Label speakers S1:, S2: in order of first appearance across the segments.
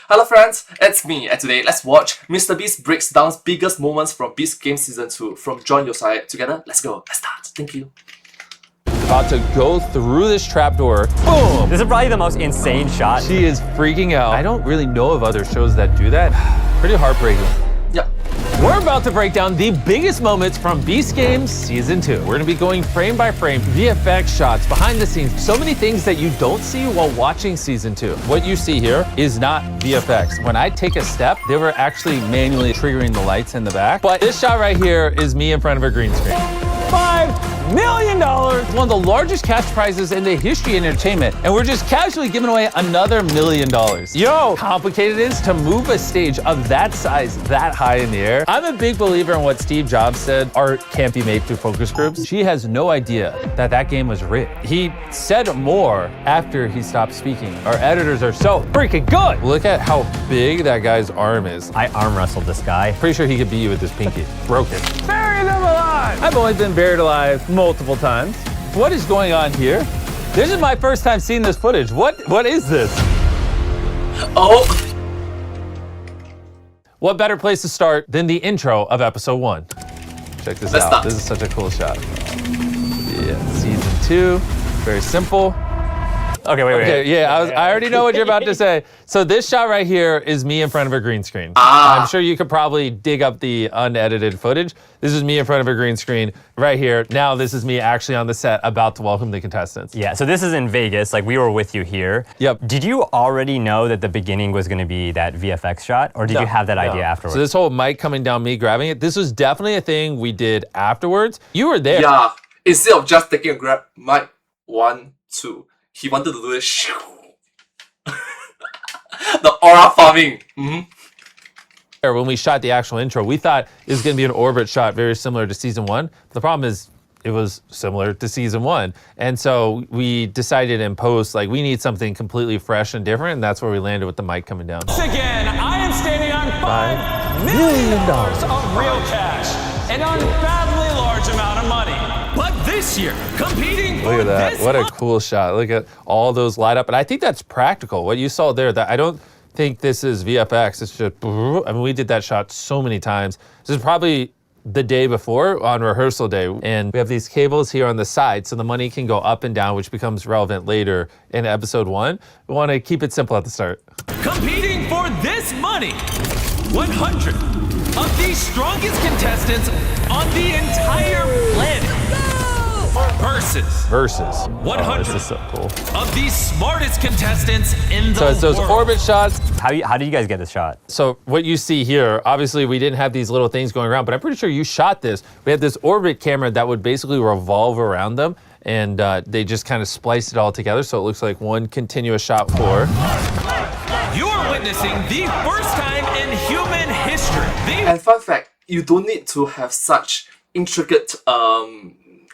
S1: Hello friends, it's me, and today let's watch MrBeast breaks down biggest moments from Beast Game Season 2 from Join youshaei together. Let's go, let's start. Thank you.
S2: About to go through this trapdoor. Boom!
S3: This is probably the most insane shot.
S2: She is freaking out. I don't really know of other shows that do that. Pretty heartbreaking.
S1: Yeah.
S2: We're about to break down the biggest moments from Beast Games Season 2. We're gonna be going frame by frame, VFX shots, behind the scenes, so many things that you don't see while watching Season 2. What you see here is not VFX. When I take a step, they were actually manually triggering the lights in the back. But this shot right here is me in front of a green screen. $5 million! One of the largest cash prizes in the history of entertainment. And we're just casually giving away another $1 million. Yo, how complicated it is to move a stage of that size that high in the air. I'm a big believer in what Steve Jobs said, art can't be made through focus groups. She has no idea that that game was rigged. He said more after he stopped speaking. Our editors are so freaking good. Look at how big that guy's arm is.
S3: I arm wrestled this guy.
S2: Pretty sure he could beat you with his pinky. Broke it. Bury them alive! I've only been buried alive multiple times. What is going on here? This is my first time seeing this footage. What is this?
S1: Oh!
S2: What better place to start than the intro of episode 1? Check this out. This is such a cool shot. Yeah, season 2, very simple.
S3: Okay, wait.
S2: Yeah, I already know what you're about to say. So this shot right here is me in front of a green screen.
S1: Ah.
S2: I'm sure you could probably dig up the unedited footage. This is me in front of a green screen right here. Now this is me actually on the set about to welcome the contestants.
S3: Yeah, so this is in Vegas, like we were with you here.
S2: Yep.
S3: Did you already know that the beginning was gonna be that VFX shot, or did you have that idea afterwards?
S2: So this whole mic coming down, me grabbing it, this was definitely a thing we did afterwards. You were there.
S1: Yeah, instead of just taking a grab, mic 1, 2. He wanted to do this. The aura farming.
S2: When we shot the actual intro, we thought it was going to be an orbit shot very similar to season 1. The problem is it was similar to season 1. And so we decided in post, like, we need something completely fresh and different. And that's where we landed with the mic coming down.
S4: Once again, I am standing on $5 million of real cash, an unfathomably large amount of money. But this year, competing for
S2: Look at that.
S4: this
S2: What a cool shot. Look at all those light up. And I think that's practical. What you saw there, that I don't think this is VFX. It's just, I mean, we did that shot so many times. This is probably the day before on rehearsal day. And we have these cables here on the side so the money can go up and down, which becomes relevant later in episode 1. We want to keep it simple at the start.
S4: competing for this money. 100 of the strongest contestants on the entire planet. Versus 100
S2: Oh, this is so cool.
S4: of the smartest contestants in the
S2: So it's those
S4: world.
S2: orbit shots.
S3: How did you guys get this shot?
S2: So what you see here, obviously we didn't have these little things going around, but I'm pretty sure you shot this. We had this orbit camera that would basically revolve around them, and they just kind of spliced it all together so it looks like one continuous shot for.
S4: You're witnessing the first time in human history.
S1: And fun fact, you don't need to have such intricate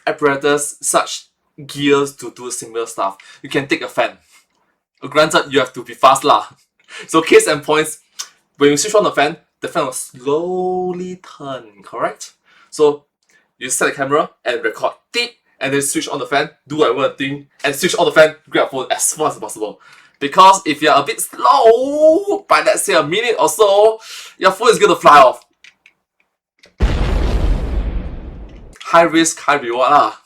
S1: apparatus, such gears to do similar stuff. You can take a fan. Granted, you have to be fast lah. So case and points, when you switch on the fan will slowly turn, correct? So you set the camera and record deep, and then switch on the fan, do whatever thing, and switch on the fan, grab phone as fast as possible. Because if you're a bit slow, by let's say a minute or so, your phone is gonna fly off. High risk, high reward lah.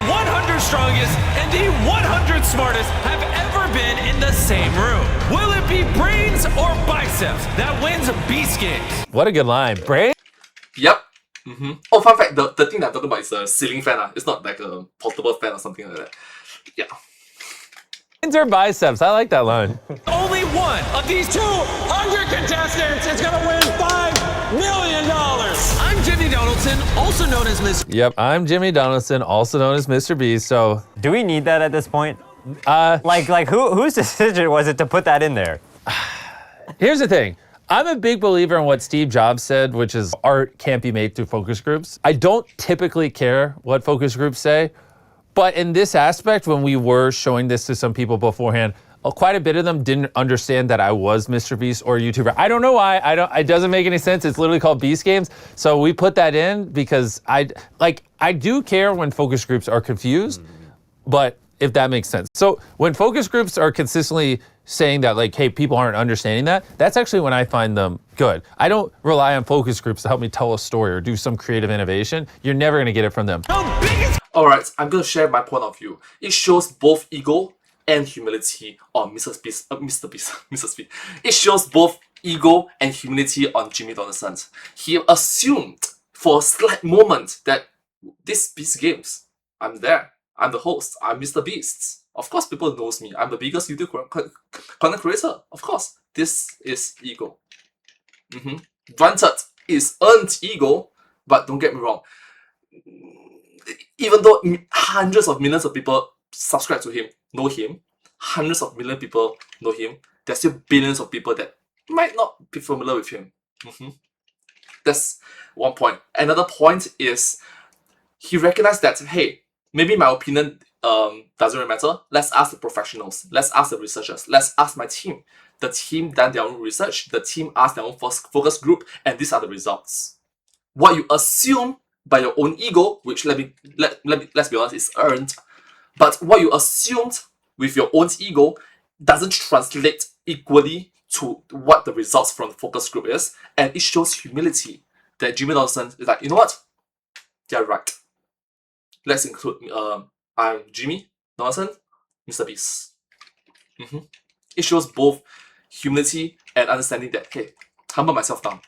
S4: 100 strongest and the 100 smartest have ever been in the same room. Will it be brains or biceps that wins Beast Games?
S2: What a good line. Brain?
S1: Yep. Oh, fun fact, the thing that I'm talking about is a ceiling fan. It's not like a portable fan or something like that. Yeah.
S2: Brains or biceps? I like that line.
S4: Only one of these 200 contestants is going to win $5 million. I'm Jimmy Donaldson, also known as Miss.
S2: Yep, I'm Jimmy Donaldson, also known as MrBeast. So,
S3: Do we need that at this point? Like whose decision was it to put that in there?
S2: here's the thing. I'm a big believer in what Steve Jobs said, which is art can't be made through focus groups. I don't typically care what focus groups say, but in this aspect, when we were showing this to some people beforehand, quite a bit of them didn't understand that I was MrBeast or a YouTuber. I don't know why. It doesn't make any sense. It's literally called Beast Games. So we put that in because I do care when focus groups are confused, but if that makes sense. So when focus groups are consistently saying that, like, hey, people aren't understanding that, that's actually when I find them good. I don't rely on focus groups to help me tell a story or do some creative innovation. You're never going to get it from them.
S1: Alright, I'm going to share my point of view. It shows both ego and humility on MrBeast. Mr. Beast. It shows both ego and humility on Jimmy Donaldson. He assumed for a slight moment that this Beast Games, I'm there. I'm the host. I'm MrBeast. Of course, people knows me. I'm the biggest YouTube content creator. Of course, this is ego. Granted, it's earned ego, but don't get me wrong. Even though hundreds of millions of people subscribe to him, know him, hundreds of million people know him, there's still billions of people that might not be familiar with him. That's one point. Another point is he recognized that, hey, maybe my opinion doesn't really matter. Let's ask the professionals. Let's ask the researchers. Let's ask my team. The team done their own research. The team asked their own focus group, and these are the results. What you assume by your own ego, which let's be honest, is earned, but what you assumed with your own ego doesn't translate equally to what the results from the focus group is, and it shows humility that Jimmy Donaldson is like, you know what? They're right. Let's include I'm Jimmy Donaldson, MrBeast. It shows both humility and understanding that, hey, humble myself down.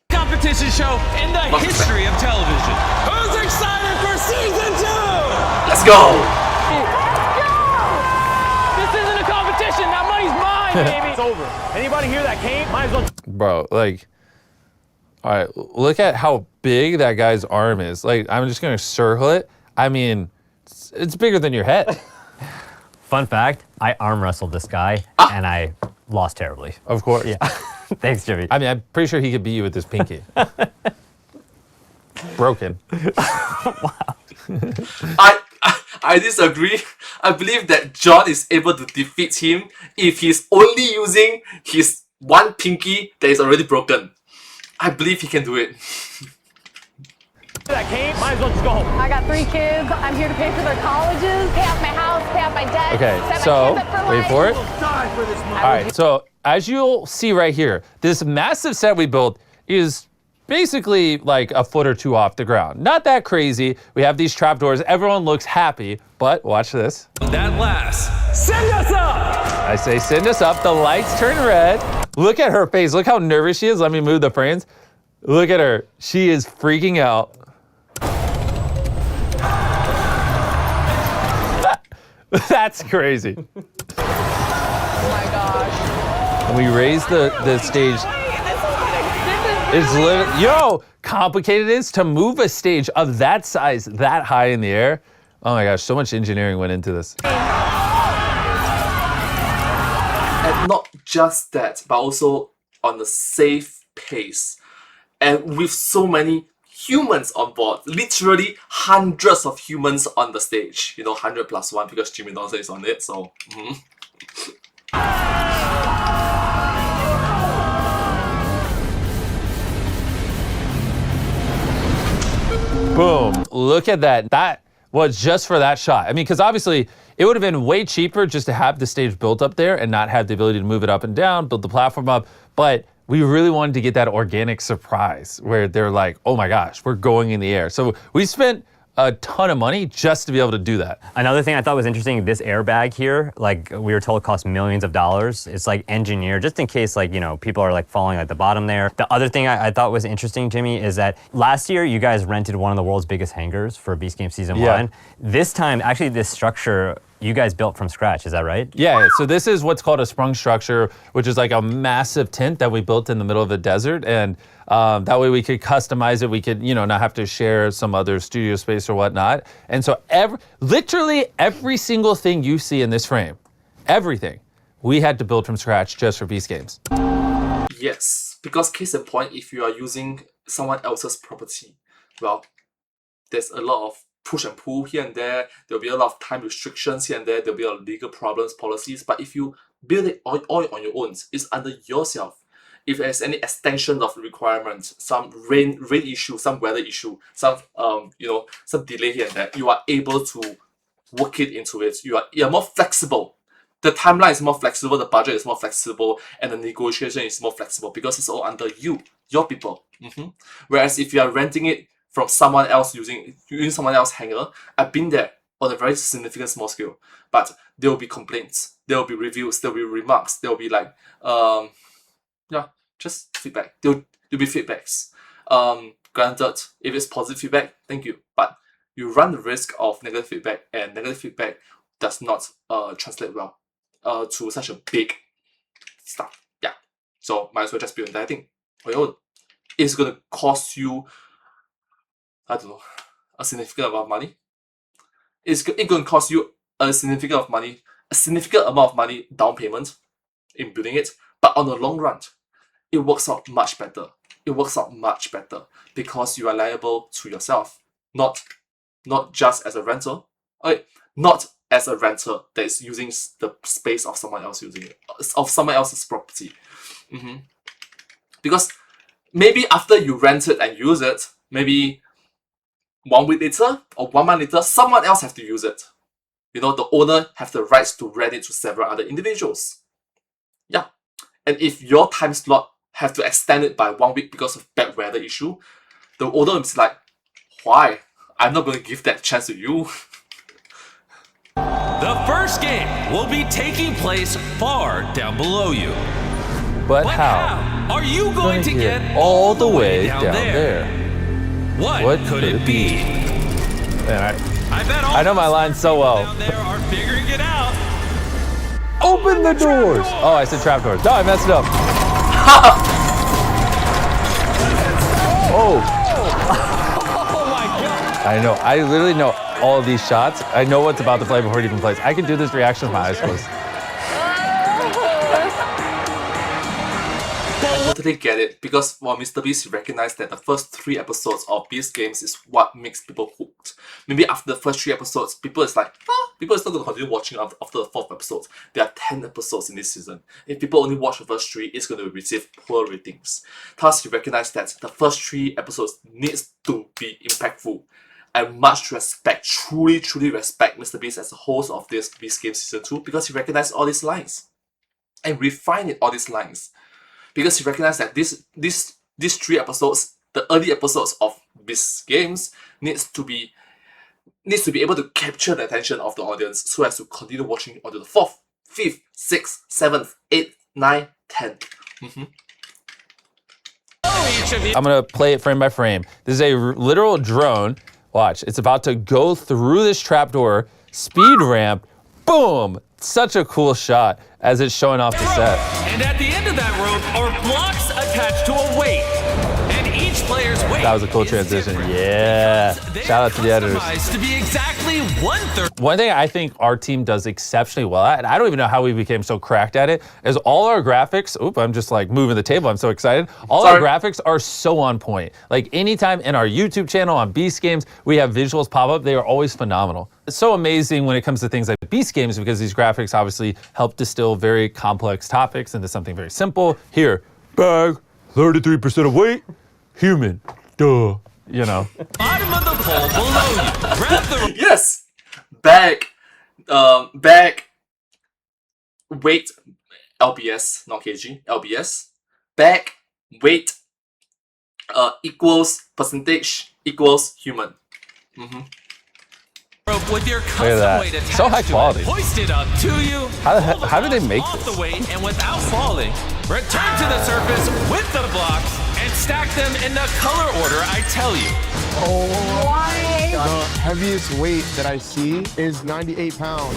S4: Competition show in the history of television. Who's excited for season 2?
S1: Let's go!
S5: This isn't a competition. That money's mine, baby. It's over. Anybody here that came, might as well.
S2: Bro, like, all right, look at how big that guy's arm is. Like, I'm just going to circle it. I mean, it's bigger than your head.
S3: Fun fact, I arm wrestled this guy and I lost terribly.
S2: Of course.
S3: Yeah. Thanks, Jimmy.
S2: I mean, I'm pretty sure he could beat you with his pinky. Broken.
S3: Wow.
S1: I disagree. I believe that John is able to defeat him if he's only using his one pinky that is already broken. I believe he can do it.
S5: That came, might as well just go home.
S6: I got 3 kids. I'm here to pay for their colleges, pay off my house, pay off my debt.
S2: Okay,
S6: set my
S2: so,
S6: kids up for
S2: wait
S6: life.
S2: for it.
S5: Die for this money.
S2: All right, so as you'll see right here, this massive set we built is basically like a foot or two off the ground. Not that crazy. We have these trapdoors. Everyone looks happy, but watch this.
S4: That last.
S5: Send us up!
S2: I say send us up. The lights turn red. Look at her face. Look how nervous she is. Let me move the frames. Look at her. She is freaking out. That's crazy.
S6: Oh my gosh.
S2: And we raise the stage. It's literally, yo, complicated it is to move a stage of that size, that high in the air. Oh my gosh, so much engineering went into this.
S1: And not just that, but also on a safe pace. And with so many humans on board, literally hundreds of humans on the stage. You know, 100 plus 1 because Jimmy Donaldson is on it, so.
S2: Boom, look at that. That was just for that shot. I mean, because obviously it would have been way cheaper just to have the stage built up there and not have the ability to move it up and down, build the platform up, but we really wanted to get that organic surprise where they're like, oh my gosh, we're going in the air. So we spent a ton of money just to be able to do that.
S3: Another thing I thought was interesting, this airbag here, like we were told cost millions of dollars. It's like engineered just in case, like, you know, people are like falling at the bottom there. The other thing I thought was interesting, Jimmy, is that last year you guys rented one of the world's biggest hangars for Beast Game Season 1. This time, actually this structure you guys built from scratch, is that right?
S2: Yeah, so this is what's called a sprung structure, which is like a massive tent that we built in the middle of the desert. And that way we could customize it. We could, you know, not have to share some other studio space or whatnot. And so literally every single thing you see in this frame, everything, we had to build from scratch just for Beast Games.
S1: Yes, because case in point, if you are using someone else's property, well, there's a lot of push and pull here and there. There'll be a lot of time restrictions here and there. There'll be a lot of legal problems, policies. But if you build it all on your own, it's under yourself. If there's any extension of requirements, some rain issue, some weather issue, some some delay here and there, you are able to work it into it. You're more flexible. The timeline is more flexible, the budget is more flexible, and the negotiation is more flexible because it's all under you, your people. Whereas if you are renting it from someone else using someone else's hangar, I've been there on a very significant small scale. But there will be complaints, there will be reviews, there will be remarks, there will be like just feedback. There'll be feedbacks. Granted, if it's positive feedback, thank you. But you run the risk of negative feedback, and negative feedback does not translate well to such a big stuff. Yeah. So might as well just build the entire thing on your own. It's gonna cost you, I don't know, a significant amount of money. It's gonna cost you a significant amount of money down payment in building it. But on the long run, it works out much better. It works out much better because you are liable to yourself, not just as a renter. Okay, not as a renter that is using the space of someone else using it, of someone else's property. Because maybe after you rent it and use it, maybe 1 week later or 1 month later, someone else have to use it. You know, the owner have the rights to rent it to several other individuals. Yeah. And if your time slot have to extend it by 1 week because of bad weather issue, the owner is like, why? I'm not going to give that chance to you.
S4: The first game will be taking place far down below you.
S2: But
S4: But
S2: how?
S4: how are you going to get
S2: all the way down there?
S4: What could it be?
S2: Man,
S4: I bet all
S2: I know my line so well.
S4: down there are figuring it out.
S2: Open the doors! Oh, I said trapdoors. No, I messed it up. Oh.
S5: Oh my God.
S2: I know. I literally know all of these shots. I know what's about to play before it even plays. I can do this reaction with my eyes closed.
S1: I totally get it, because for MrBeast, he recognized that the first 3 episodes of Beast Games is what makes people hooked. Maybe after the first 3 episodes, people is like, people is not going to continue watching after the 4th episode. There are 10 episodes in this season. If people only watch the first 3, it's going to receive poor ratings. Thus, he recognized that the first 3 episodes needs to be impactful. I much respect, truly respect MrBeast as the host of this Beast Games Season 2, because he recognized all these lines and refined all these lines. Because he recognized that these 3 episodes, the early episodes of Beast Games, needs to be able to capture the attention of the audience so as to continue watching onto the 4th, 5th, 6th, 7th, 8th, 9th, 10th.
S2: I'm gonna play it frame by frame. This is a literal drone. Watch, it's about to go through this trapdoor, speed ramp, boom! Such a cool shot as it's showing off the set.
S4: And at the end of that rope are blocks attached to a weight. And each player's weight.
S2: That was a cool
S4: is
S2: transition.
S4: different.
S2: Yeah.
S4: They
S2: Shout out to the editors.
S4: customized to be exactly 1/3.
S2: One thing I think our team does exceptionally well at, and I don't even know how we became so cracked at it, is all our graphics, I'm just like moving the table, I'm so excited. All our graphics are so on point. Like anytime in our YouTube channel, on Beast Games, we have visuals pop up, they are always phenomenal. It's so amazing when it comes to things like Beast Games because these graphics obviously help distill very complex topics into something very simple. Here, bag, 33% of weight, human, duh, you know.
S4: Bottom of the pole below you. Grab the
S1: Yes! Bag, weight, LBS, not kg, LBS. Bag, weight, equals percentage, equals human.
S4: rope with your
S2: at
S4: custom
S2: that.
S4: weight attached
S2: So high
S4: to
S2: quality.
S4: it. Hoist it up to you.
S2: How do they make
S4: off
S2: this?
S4: the weight and without falling, return to the surface with the blocks and stack them in the color order I tell you.
S6: Why?
S7: The heaviest weight that I see is 98 pounds.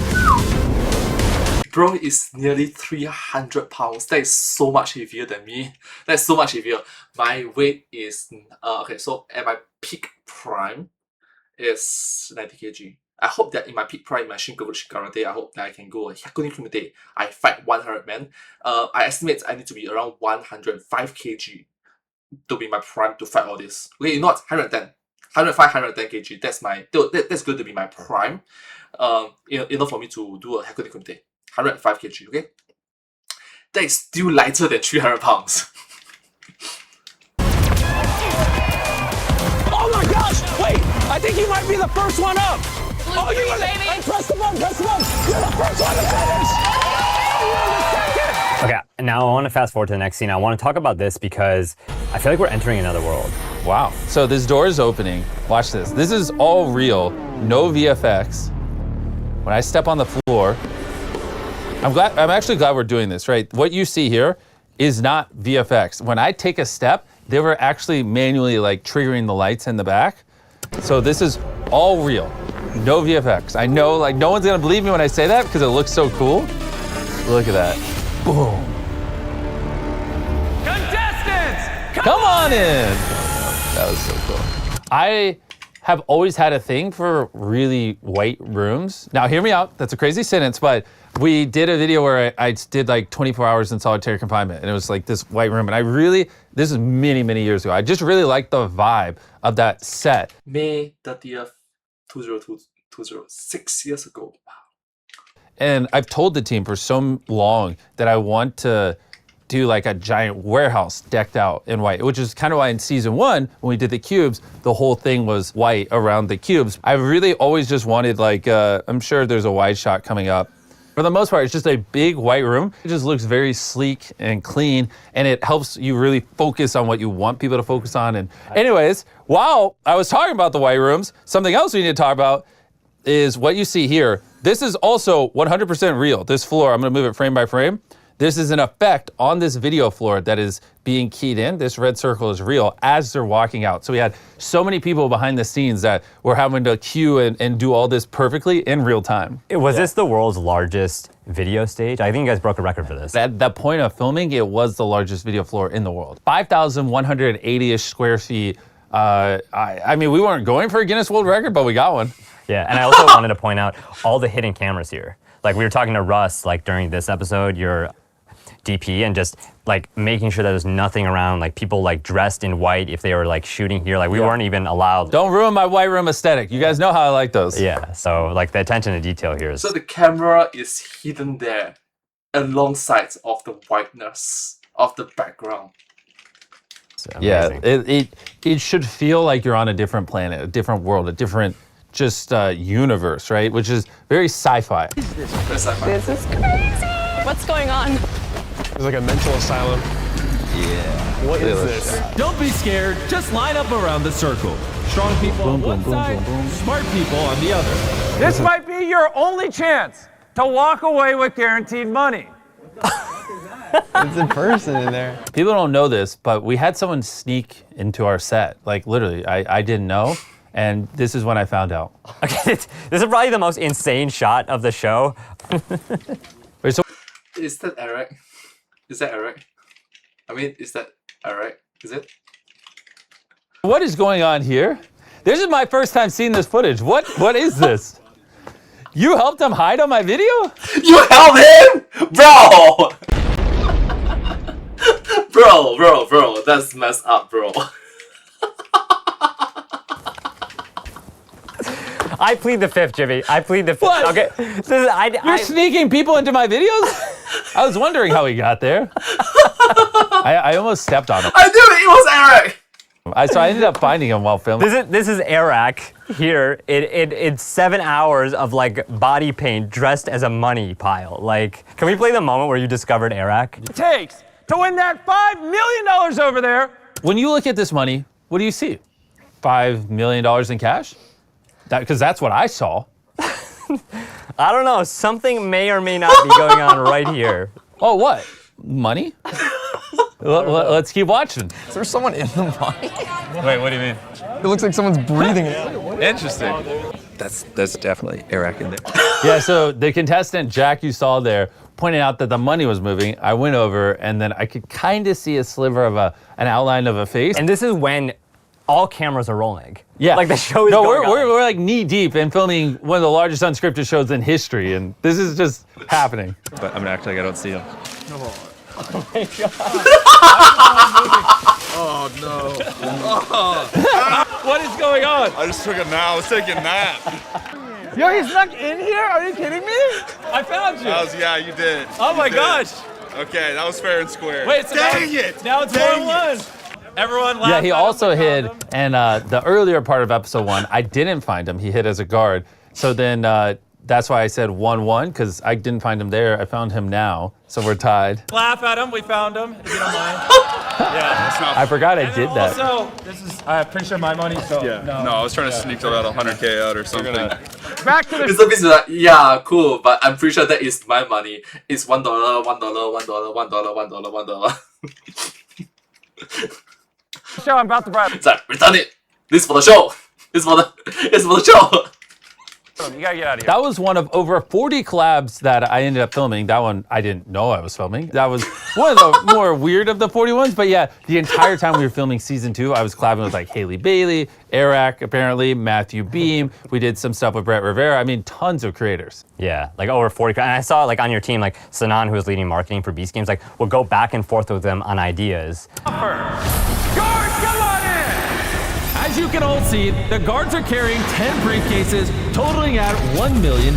S1: Bro is nearly 300 pounds. That is so much heavier than me. That's so much heavier. My weight is, okay, so at my peak prime is 90 kg. I hope that in my peak prime, my Shinkabuchi Karate, I hope that I can go a Hyakunin Kumite. I fight 100 men. I estimate I need to be around 105 kg to be my prime to fight all this. Okay, you know what? 110. 105, 110 kg. That's going to be my prime. Enough for me to do a Hyakunin Kumite. 105 kg, okay? That is still lighter than 300 pounds.
S5: Oh my gosh! Wait, I think you might be the first one up.
S6: blue screen, baby.
S5: Press the button, press the button. You're the first one to finish. You're the second.
S3: Okay, now I want to fast forward to the next scene. I want to talk about this because I feel like we're entering another world.
S2: Wow. So this door is opening. Watch this. This is all real, no VFX. When I step on the floor, I'm actually glad we're doing this, right? What you see here is not VFX. When I take a step, they were actually manually like triggering the lights in the back. So this is all real, no VFX. I know like no one's gonna believe me when I say that because it looks so cool. Look at that. Boom.
S4: Contestants,
S2: Come on in. That was so cool. I have always had a thing for really white rooms. Now hear me out, that's a crazy sentence, but we did a video where I did like 24 hours in solitary confinement and it was like this white room and I really, this is many, many years ago. I just really liked the vibe of that set.
S1: May 30th, 2020, 6 years ago.
S2: And I've told the team for so long that I want to do like a giant warehouse decked out in white, which is kind of why in season 1, when we did the cubes, the whole thing was white around the cubes. I really always just wanted like, I'm sure there's a wide shot coming up. For the most part, it's just a big white room. It just looks very sleek and clean, and it helps you really focus on what you want people to focus on. And anyways, while I was talking about the white rooms, something else we need to talk about is what you see here. This is also 100% real. This floor, I'm gonna move it frame by frame. This is an effect on this video floor that is being keyed in. This red circle is real as they're walking out. So we had so many people behind the scenes that were having to cue and do all this perfectly in real time.
S3: Was this the world's largest video stage? I think you guys broke a record for this.
S2: At that point of filming, it was the largest video floor in the world. 5,180-ish square feet. I mean, we weren't going for a Guinness World Record, but we got one.
S3: Yeah, and I also wanted to point out all the hidden cameras here. Like we were talking to Russ, like during this episode, your DP, and just like making sure that there's nothing around, like people like dressed in white if they were like shooting here, like we weren't even allowed.
S2: Don't ruin my white room aesthetic. You guys know how I like those.
S3: Yeah, so like the attention to detail here is...
S1: So the camera is hidden there alongside of the whiteness of the background.
S2: Yeah,
S3: amazing.
S2: it should feel like you're on a different planet, a different world, a different just universe, right? Which is very sci-fi.
S6: This is crazy. What's going on?
S7: It's like a mental asylum.
S2: Yeah.
S7: What is this?
S4: don't be scared. Just line up around the circle. Strong people on one side, smart people on the other.
S5: This might be your only chance to walk away with guaranteed money.
S8: It's a person in there.
S2: People don't know this, but we had someone sneak into our set. Like literally, I didn't know. And this is when I found out.
S3: Okay, this is probably the most insane shot of the show.
S2: Wait, so
S1: Is that Eric? Is that Eric? I mean, is that Eric? Is it?
S2: what is going on here? This is my first time seeing this footage. What is this? You helped him hide on my video?
S1: You help him? Bro! bro, that's messed up, bro.
S3: I plead the fifth, Jimmy. I plead the fifth.
S2: What?
S3: Okay,
S2: You're sneaking people into my videos? I was wondering how he got there. I almost stepped on him.
S1: I knew it was Eric!
S2: So I ended up finding him while filming.
S3: This is Eric here. It's 7 hours of like body paint dressed as a money pile. Like, can we play the moment where you discovered Eric?
S5: It takes to win that $5 million over there.
S2: When you look at this money, what do you see? $5 million in cash? Because that's what I saw.
S3: I don't know. Something may or may not be going on right here.
S2: Oh, what? Money? Let's keep watching.
S8: Is there someone in the money?
S2: Wait, what do you mean?
S8: It looks like someone's breathing it.
S2: Interesting.
S8: That's definitely Eric in there.
S2: Yeah, so the contestant, Jack, you saw there, pointed out that the money was moving. I went over, and then I could kind of see a sliver of an outline of a face.
S3: And this is when all cameras are rolling.
S2: Yeah.
S3: Like the show is
S2: no,
S3: going on.
S2: we're like knee deep in filming one of the largest unscripted shows in history, and this is just happening.
S8: But I'm gonna act like I don't see him.
S7: Oh no.
S4: What is going on?
S7: I just took a nap. I was taking a nap.
S5: Yo, he snuck in here? Are you kidding me?
S4: I found you.
S7: Yeah, you did.
S4: Oh my
S7: You did.
S4: gosh.
S7: Okay, that was fair and square.
S4: Wait, so
S7: dang it!
S4: Now it's
S7: Dang
S4: 1-1. Everyone laughed.
S2: Yeah, he also hid, and the earlier part of episode 1, I didn't find him. He hid as a guard. So then that's why I said 1-1, because I didn't find him there. I found him now, so we're tied.
S4: Laugh at him. We found him, if you don't mind. Yeah, that's not.
S2: I forgot I did that.
S4: Also, this is pretty sure my money, so
S9: No, I was trying to sneak about 100K out or something.
S4: back to the
S1: MrBeast is like, yeah, cool, but I'm pretty sure that is my money. It's $1, $1, $1, $1, $1, $1.
S5: show. I'm about to bribe.
S1: It's like, return it. This is for the show. It's for the show.
S5: You gotta get out of here.
S2: That was one of over 40 collabs that I ended up filming. That one I didn't know I was filming. That was one of the more weird of the 41s. But yeah, the entire time we were filming season 2, I was collabing with like Haley Bailey, Eric, apparently, Matthew Beam. We did some stuff with Brett Rivera. I mean, tons of creators.
S3: Yeah, like over 40. And I saw like on your team, like Sanan, who was leading marketing for Beast Games, like we'll go back and forth with them on ideas.
S4: guards. Come on in. As you can all see, the guards are carrying 10 briefcases, totaling at $1 million.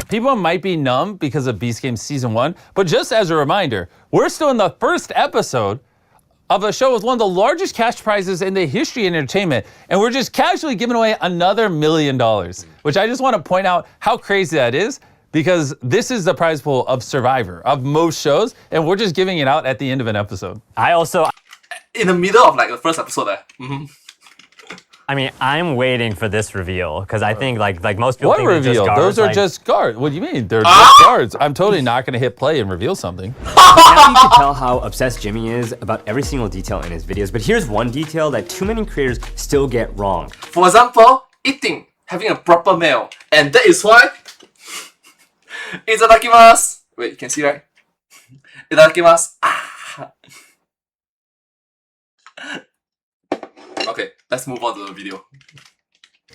S2: People might be numb because of Beast Games Season 1, but just as a reminder, we're still in the first episode of a show with one of the largest cash prizes in the history of entertainment, and we're just casually giving away another $1 million, which I just want to point out how crazy that is, because this is the prize pool of Survivor, of most shows, and we're just giving it out at the end of an episode.
S3: I also,
S1: In the middle of like the first episode
S3: I mean, I'm waiting for this reveal because I think like most people
S2: What
S3: think they're
S2: reveal?
S3: just guards,
S2: Those are
S3: like-
S2: just guards. What do you mean? They're just guards. I'm totally not going to hit play and reveal something.
S3: Now you can tell how obsessed Jimmy is about every single detail in his videos, but here's one detail that too many creators still get wrong.
S1: For example, eating, having a proper meal. And that is why itadakimasu. Wait, you can see, right? Itadakimasu. Okay, let's move on to the video.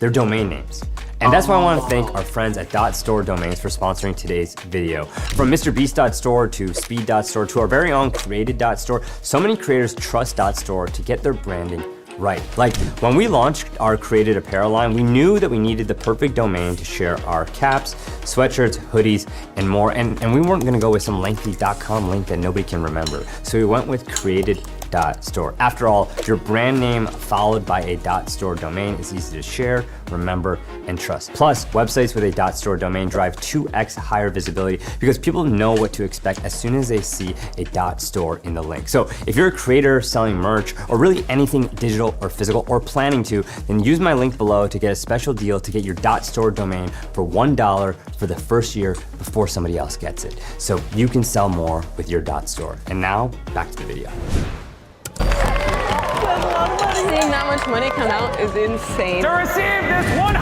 S3: They're domain names. And that's why I want to thank our friends at .store Domains for sponsoring today's video. From MrBeast.store to Speed.store to our very own Created.store, so many creators trust .store to get their branding right. Like when we launched our Created apparel line, we knew that we needed the perfect domain to share our caps, sweatshirts, hoodies, and more. And we weren't gonna go with some lengthy .com link that nobody can remember. So we went with Created.store. After all, your brand name followed by a .store domain is easy to share, remember, and trust. Plus, websites with a .store domain drive 2x higher visibility because people know what to expect as soon as they see a .store in the link. So if you're a creator selling merch or really anything digital or physical or planning to, then use my link below to get a special deal to get your .store domain for $1 for the first year before somebody else gets it. So you can sell more with your .store. And now, back to the video.
S6: Seeing that much money come out is insane.
S4: To receive this $100,000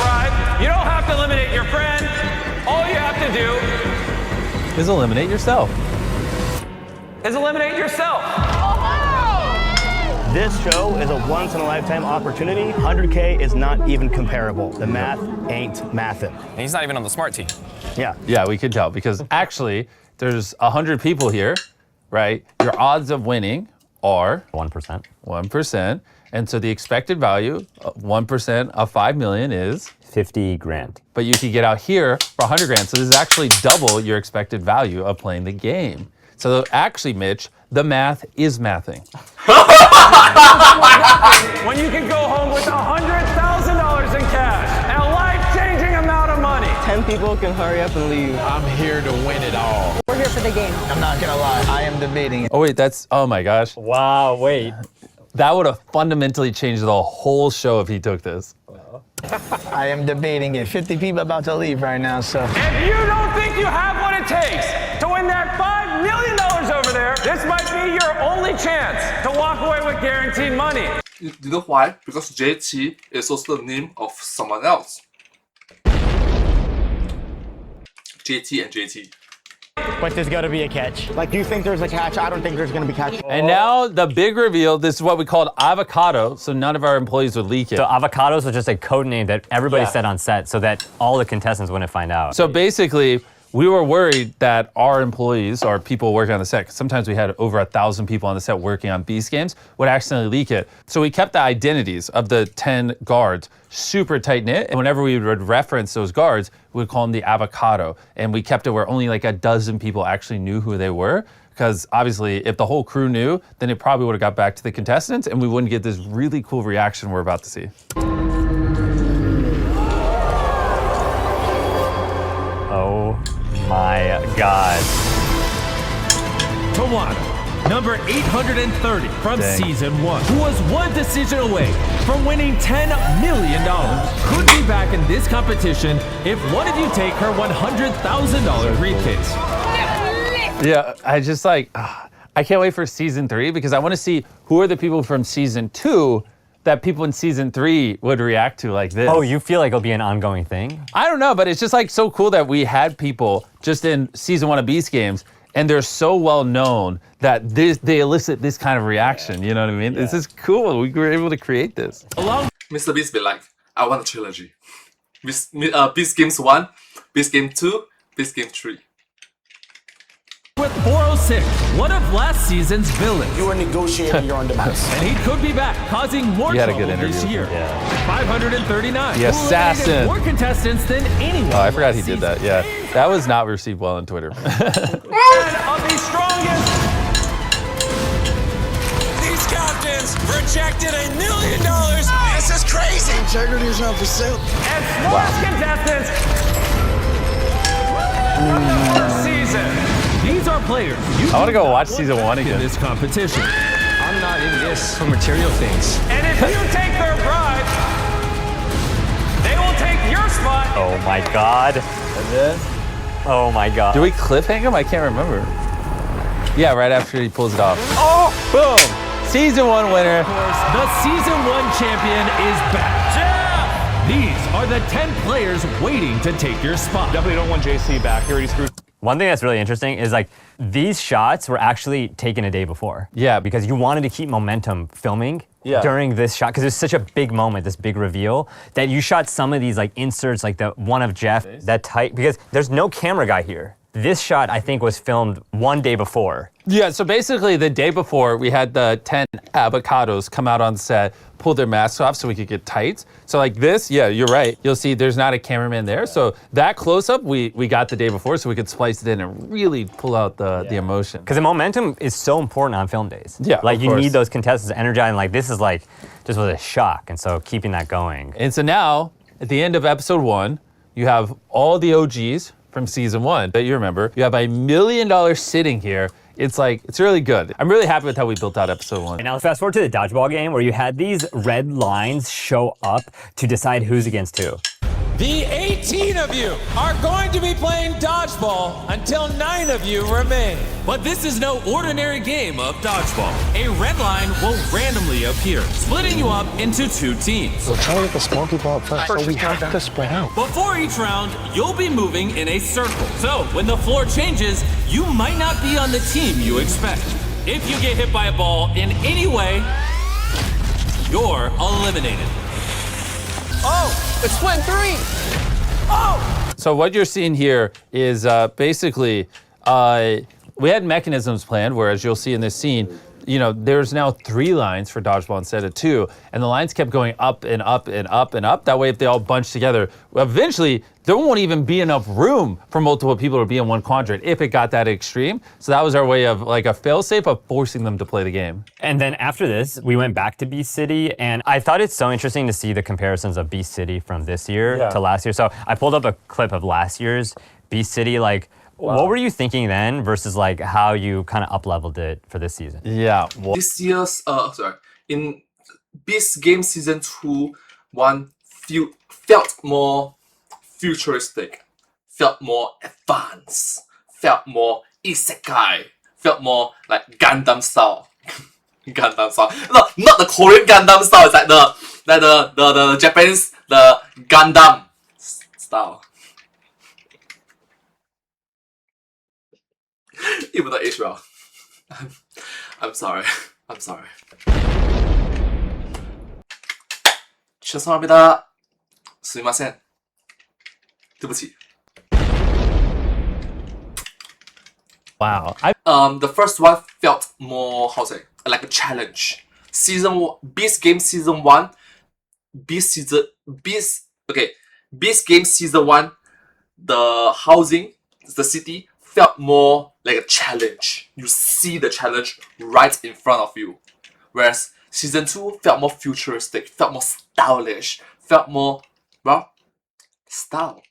S4: bribe, you don't have to eliminate your friend. All you have to do
S2: Is eliminate yourself.
S4: is eliminate yourself.
S5: This show is a once-in-a-lifetime opportunity. 100K is not even comparable. The math ain't mathin'.
S8: And he's not even on the smart team.
S5: Yeah.
S2: Yeah, we could tell because actually there's 100 people here, right? Your odds of winning are
S3: 1%.
S2: 1%. And so the expected value, 1% of 5 million is,
S3: 50 grand.
S2: but you could get out here for 100 grand. So this is actually double your expected value of playing the game. So actually, Mitch, the math is mathing.
S4: When you can go home with $100,000 in cash and a life-changing amount of money.
S8: 10 people can hurry up and leave.
S9: I'm here to win it all.
S6: We're here for the game.
S7: I'm not gonna lie, I am debating it.
S2: Oh wait, oh my gosh.
S3: Wow, wait.
S2: That would have fundamentally changed the whole show if he took this.
S7: I am debating it. 50 people about to leave right now, so.
S4: If you don't think you have what it takes to win that $5 million over there, this might be your only chance to walk away with guaranteed money.
S1: You know why? Because JT is also the name of someone else. JT and JT.
S5: But there's gotta be a catch. Like, you think there's a catch? I don't think there's gonna be a catch.
S2: And now the big reveal, this is what we called avocado, so none of our employees would leak it.
S3: So avocados was just a code name that everybody said on set so that all the contestants wouldn't find out.
S2: So basically, we were worried that our employees, or people working on the set, 'cause sometimes we had over 1,000 people on the set working on Beast Games, would accidentally leak it. So we kept the identities of the 10 guards super tight knit, and whenever we would reference those guards, we would call them the avocado. And we kept it where only like a dozen people actually knew who they were, because obviously if the whole crew knew, then it probably would have got back to the contestants and we wouldn't get this really cool reaction we're about to see.
S3: my God.
S4: Tawana, number 830 from season 1, who was one decision away from winning $10 million, could be back in this competition if one of you take her $100,000 briefcase.
S2: Yeah, I just like, I can't wait for season 3 because I want to see who are the people from season 2 that people in season 3 would react to like this.
S3: Oh, you feel like it'll be an ongoing thing?
S2: I don't know, but it's just like so cool that we had people just in season 1 of Beast Games and they're so well known that they elicit this kind of reaction. You know what I mean? This is cool. We were able to create this.
S1: MrBeast be like, I want a trilogy. Beast Games 1, Beast Game 2, Beast Game 3.
S4: With 406, one of last season's villains.
S10: You are negotiating your own demise.
S4: And he could be back, causing more
S2: You had a
S4: trouble
S2: good interview
S4: this
S2: with
S4: year.
S2: him.
S4: 539.
S2: The assassin.
S4: More contestants than anyone.
S2: Oh, I forgot he did that. Yeah, that was not received well on Twitter.
S4: And of the strongest.
S11: These captains projected $1 million. This is crazy.
S10: Integrity is not for sale.
S4: And smartest contestants. First season. These are players.
S2: I want to go watch season 1 again.
S4: In this competition.
S8: I'm not in this for material things.
S4: And if you take their bribe, they will take your spot.
S3: Oh my God. Oh my God.
S2: Do we cliffhang him? I can't remember. Yeah, right after he pulls it off. Oh, boom! Season 1 winner.
S4: Of course, the season 1 champion is back. These are the 10 players waiting to take your spot.
S5: Definitely don't want JC back. He already screwed.
S3: One thing that's really interesting is like these shots were actually taken a day before.
S2: Yeah.
S3: Because you wanted to keep momentum filming during this shot because it's such a big moment, this big reveal, that you shot some of these like inserts, like the one of Jeff, that tight, because there's no camera guy here. This shot, I think, was filmed one day before.
S2: Yeah, so basically the day before, we had the 10 avocados come out on set, pull their masks off so we could get tights. So like this, yeah, you're right. You'll see there's not a cameraman there. So that close-up, we got the day before so we could splice it in and really pull out the emotion.
S3: Because the momentum is so important on film days.
S2: Yeah,
S3: like
S2: of
S3: you
S2: course.
S3: need those contestants energized, and like this is like, just was a shock. And so keeping that going.
S2: And so now, at the end of episode 1, you have all the OGs from season 1 that you remember. You have $1 million sitting here. It's like, it's really good. I'm really happy with how we built out episode 1.
S3: And now fast forward to the dodgeball game where you had these red lines show up to decide who's against who.
S11: The 18 of you are going to be playing dodgeball until 9 of you remain.
S4: But this is no ordinary game of dodgeball. A red line will randomly appear, splitting you up into 2 teams.
S7: We're trying to get the small people out first, so we have to spread out.
S4: Before each round, you'll be moving in a circle. So when the floor changes, you might not be on the team you expect. If you get hit by a ball in any way, you're eliminated.
S11: Oh, it's split 3. Oh!
S2: So what you're seeing here is basically, we had mechanisms planned, whereas you'll see in this scene, you know, there's now 3 lines for dodgeball instead of 2, and the lines kept going up and up and up and up. That way, if they all bunch together, eventually there won't even be enough room for multiple people to be in one quadrant if it got that extreme. So that was our way of like a fail-safe of forcing them to play the game.
S3: And then after this, we went back to Beast City, and I thought it's so interesting to see the comparisons of Beast City from this year to last year. So I pulled up a clip of last year's Beast City, like, what were you thinking then versus like how you kind of up-leveled it for this season?
S2: Yeah.
S1: This year's, in Beast Game Season 2, 1 felt more futuristic, felt more advanced, felt more isekai, felt more like Gundam style. Gundam style. No, not the Korean Gundam style, it's like the Japanese, the Gundam style. Even though age well. I'm sorry. I'm sorry. 죄송합니다. すいません. 对不起.
S2: Wow.
S1: The first one felt more, how to say, like a challenge. Beast Game Season 1, Beast Game Season 1, the housing, the city, felt more like a challenge. You see the challenge right in front of you. Whereas Season 2 felt more futuristic, felt more stylish, felt more, well, style.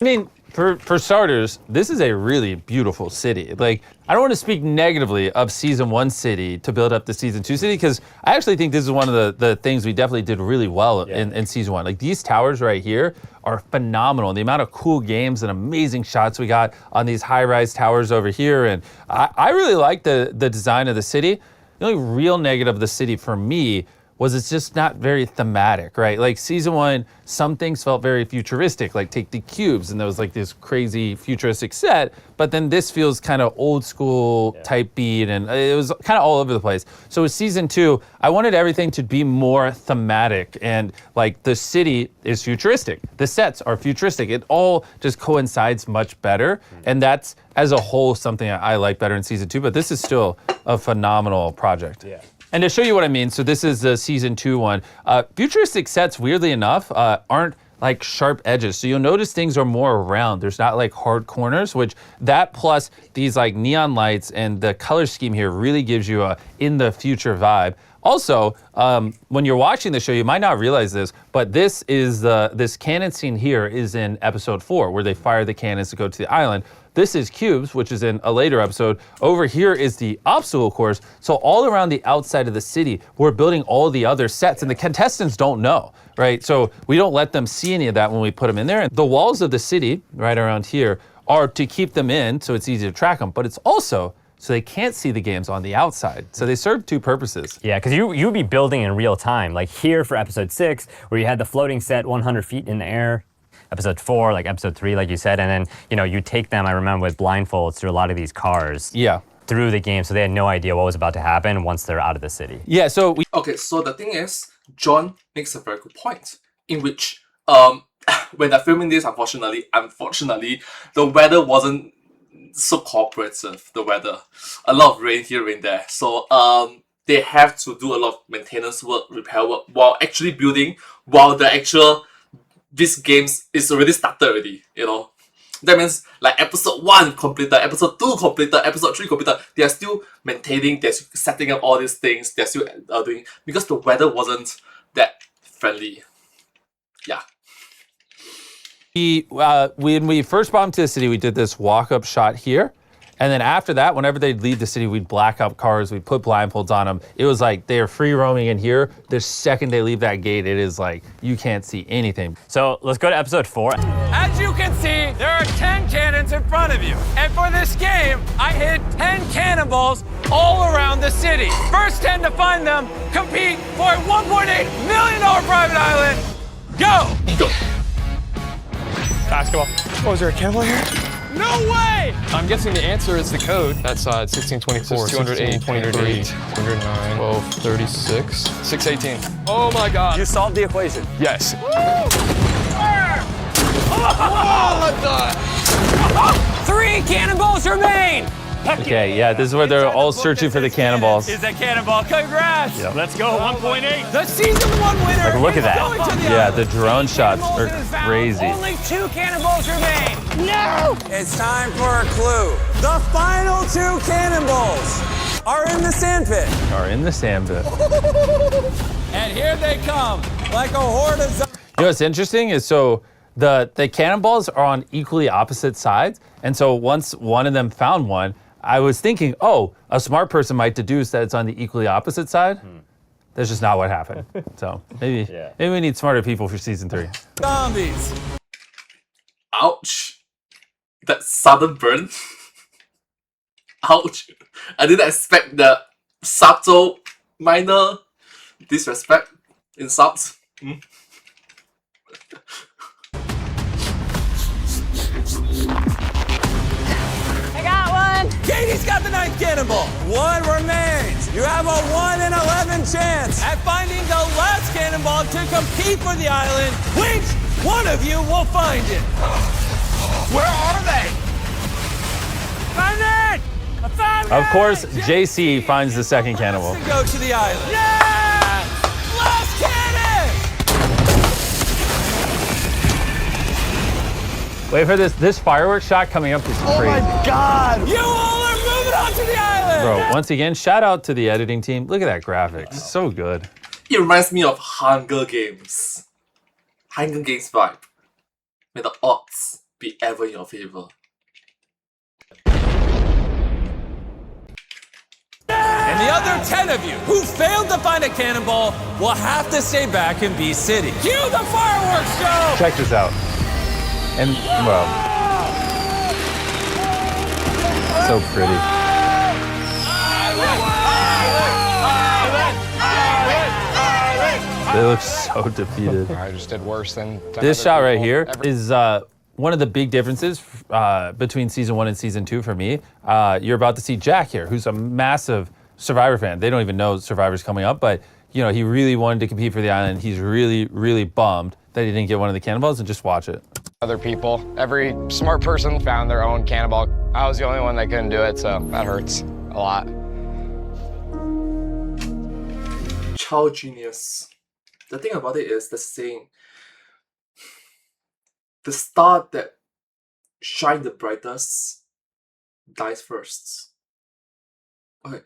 S2: mean, for starters, this is a really beautiful city. Like, I don't want to speak negatively of season 1 city to build up the season 2 city, because I actually think this is one of the things we definitely did really well in season 1. Like, these towers right here are phenomenal. The amount of cool games and amazing shots we got on these high-rise towers over here. And I really like the design of the city. The only real negative of the city for me was it's just not very thematic, right? Like season 1, some things felt very futuristic, like take the cubes, and there was like this crazy futuristic set, but then this feels kind of old school type beat, and it was kind of all over the place. So with season 2, I wanted everything to be more thematic, and like the city is futuristic, the sets are futuristic, it all just coincides much better, and that's as a whole something I like better in season 2, but this is still a phenomenal project.
S3: Yeah.
S2: And to show you what I mean, so this is the season 2 one. Futuristic sets, weirdly enough, aren't like sharp edges. So you'll notice things are more round. There's not like hard corners, which that plus these like neon lights and the color scheme here really gives you a in the future vibe. Also, when you're watching the show, you might not realize this, but this is this cannon scene here is in episode 4, where they fire the cannons to go to the island. This is Cubes, which is in a later episode. Over here is the obstacle course. So all around the outside of the city, we're building all the other sets, and the contestants don't know, right? So we don't let them see any of that when we put them in there. And the walls of the city, right around here, are to keep them in so it's easy to track them, but it's also so they can't see the games on the outside. So they serve 2 purposes.
S3: Yeah, because you would be building in real time. Like here for episode 6, where you had the floating set 100 feet in the air. Episode 4, like episode 3, like you said, and then, you know, you take them, I remember, with blindfolds through a lot of these cars.
S2: Yeah.
S3: Through the game, so they had no idea what was about to happen once they're out of the city.
S2: Yeah, so
S1: Okay, so the thing is, John makes a very good point, in which, when they're filming this, unfortunately, the weather wasn't so cooperative, the weather. A lot of rain here, rain there. So, they have to do a lot of maintenance work, repair work, while actually building, while the actual this games is already started already, you know. That means like episode 1 completed, episode 2 completed, episode 3 completed. They are still maintaining, they're setting up all these things, they're still doing, because the weather wasn't that friendly. Yeah.
S2: When we first bombed to the city, we did this walk-up shot here. And then after that, whenever they'd leave the city, we'd black out cars, we'd put blindfolds on them. It was like they're free roaming in here. The second they leave that gate, it is like you can't see anything.
S3: So let's go to episode 4.
S11: As you can see, there are 10 cannons in front of you. And for this game, I hit 10 cannonballs all around the city. First 10 to find them compete for a $1.8 million private island. Go!
S10: Basketball. Oh, is there a cannibal here?
S11: No way!
S12: I'm guessing the answer is the code. That's 1624, 208, 208, 209, 12, 36, 618. Oh my God.
S10: You solved the equation.
S12: Yes.
S11: Oh, 3 cannonballs remain!
S2: Okay, yeah, this is where they're all searching for the cannonballs.
S11: Is a cannonball. Congrats!
S3: Yep.
S10: Let's go, 1.8.
S11: The season 1 winner.
S3: Like, look at that.
S11: Going to the
S2: Yeah,
S11: island.
S2: the drone shots are crazy.
S11: Only 2 cannonballs remain. No! It's time for a clue. The final 2 cannonballs are in the sandpit.
S2: Are in the sand pit.
S11: And here they come, like a horde of zombies.
S2: You know what's interesting is so the cannonballs are on equally opposite sides, and so once one of them found one, I was thinking, oh, a smart person might deduce that it's on the equally opposite side. That's just not what happened. So maybe we need smarter people for season 3.
S11: Zombies.
S1: Ouch. That sudden burn. Ouch. I didn't expect the subtle, minor disrespect, insults.
S6: I got one.
S11: Katie's got the 9th cannonball. 1 remains. You have a 1 in 11 chance at finding the last cannonball to compete for the island. Which one of you will find it? Where are they? Find it! I found it!
S2: Of course, JC finds the second cannonball.
S11: To go to the island. Yeah! Last cannon!
S2: Wait for this fireworks shot coming up is crazy.
S10: Oh my God!
S11: You all are moving on to the island!
S2: Bro, once again, shout out to the editing team. Look at that graphics, so good.
S1: It reminds me of Hunger Games. Hunger Games vibe. With the odds be ever in your favor.
S11: And the other 10 of you who failed to find a cannonball will have to stay back in Beast City. Cue the fireworks show!
S8: Check this out. And, well, so pretty.
S2: They look so defeated.
S12: I just did worse than
S2: This shot right here is one of the big differences between season 1 and season 2 for me. You're about to see Jack here, who's a massive Survivor fan. They don't even know Survivor's coming up, but you know, he really wanted to compete for the island. He's really, really bummed that he didn't get one of the cannonballs, and just watch it.
S12: Other people, every smart person found their own cannonball. I was the only one that couldn't do it, so that hurts a lot.
S1: Child genius. The thing about it is the saying, the star that shines the brightest dies first. Okay.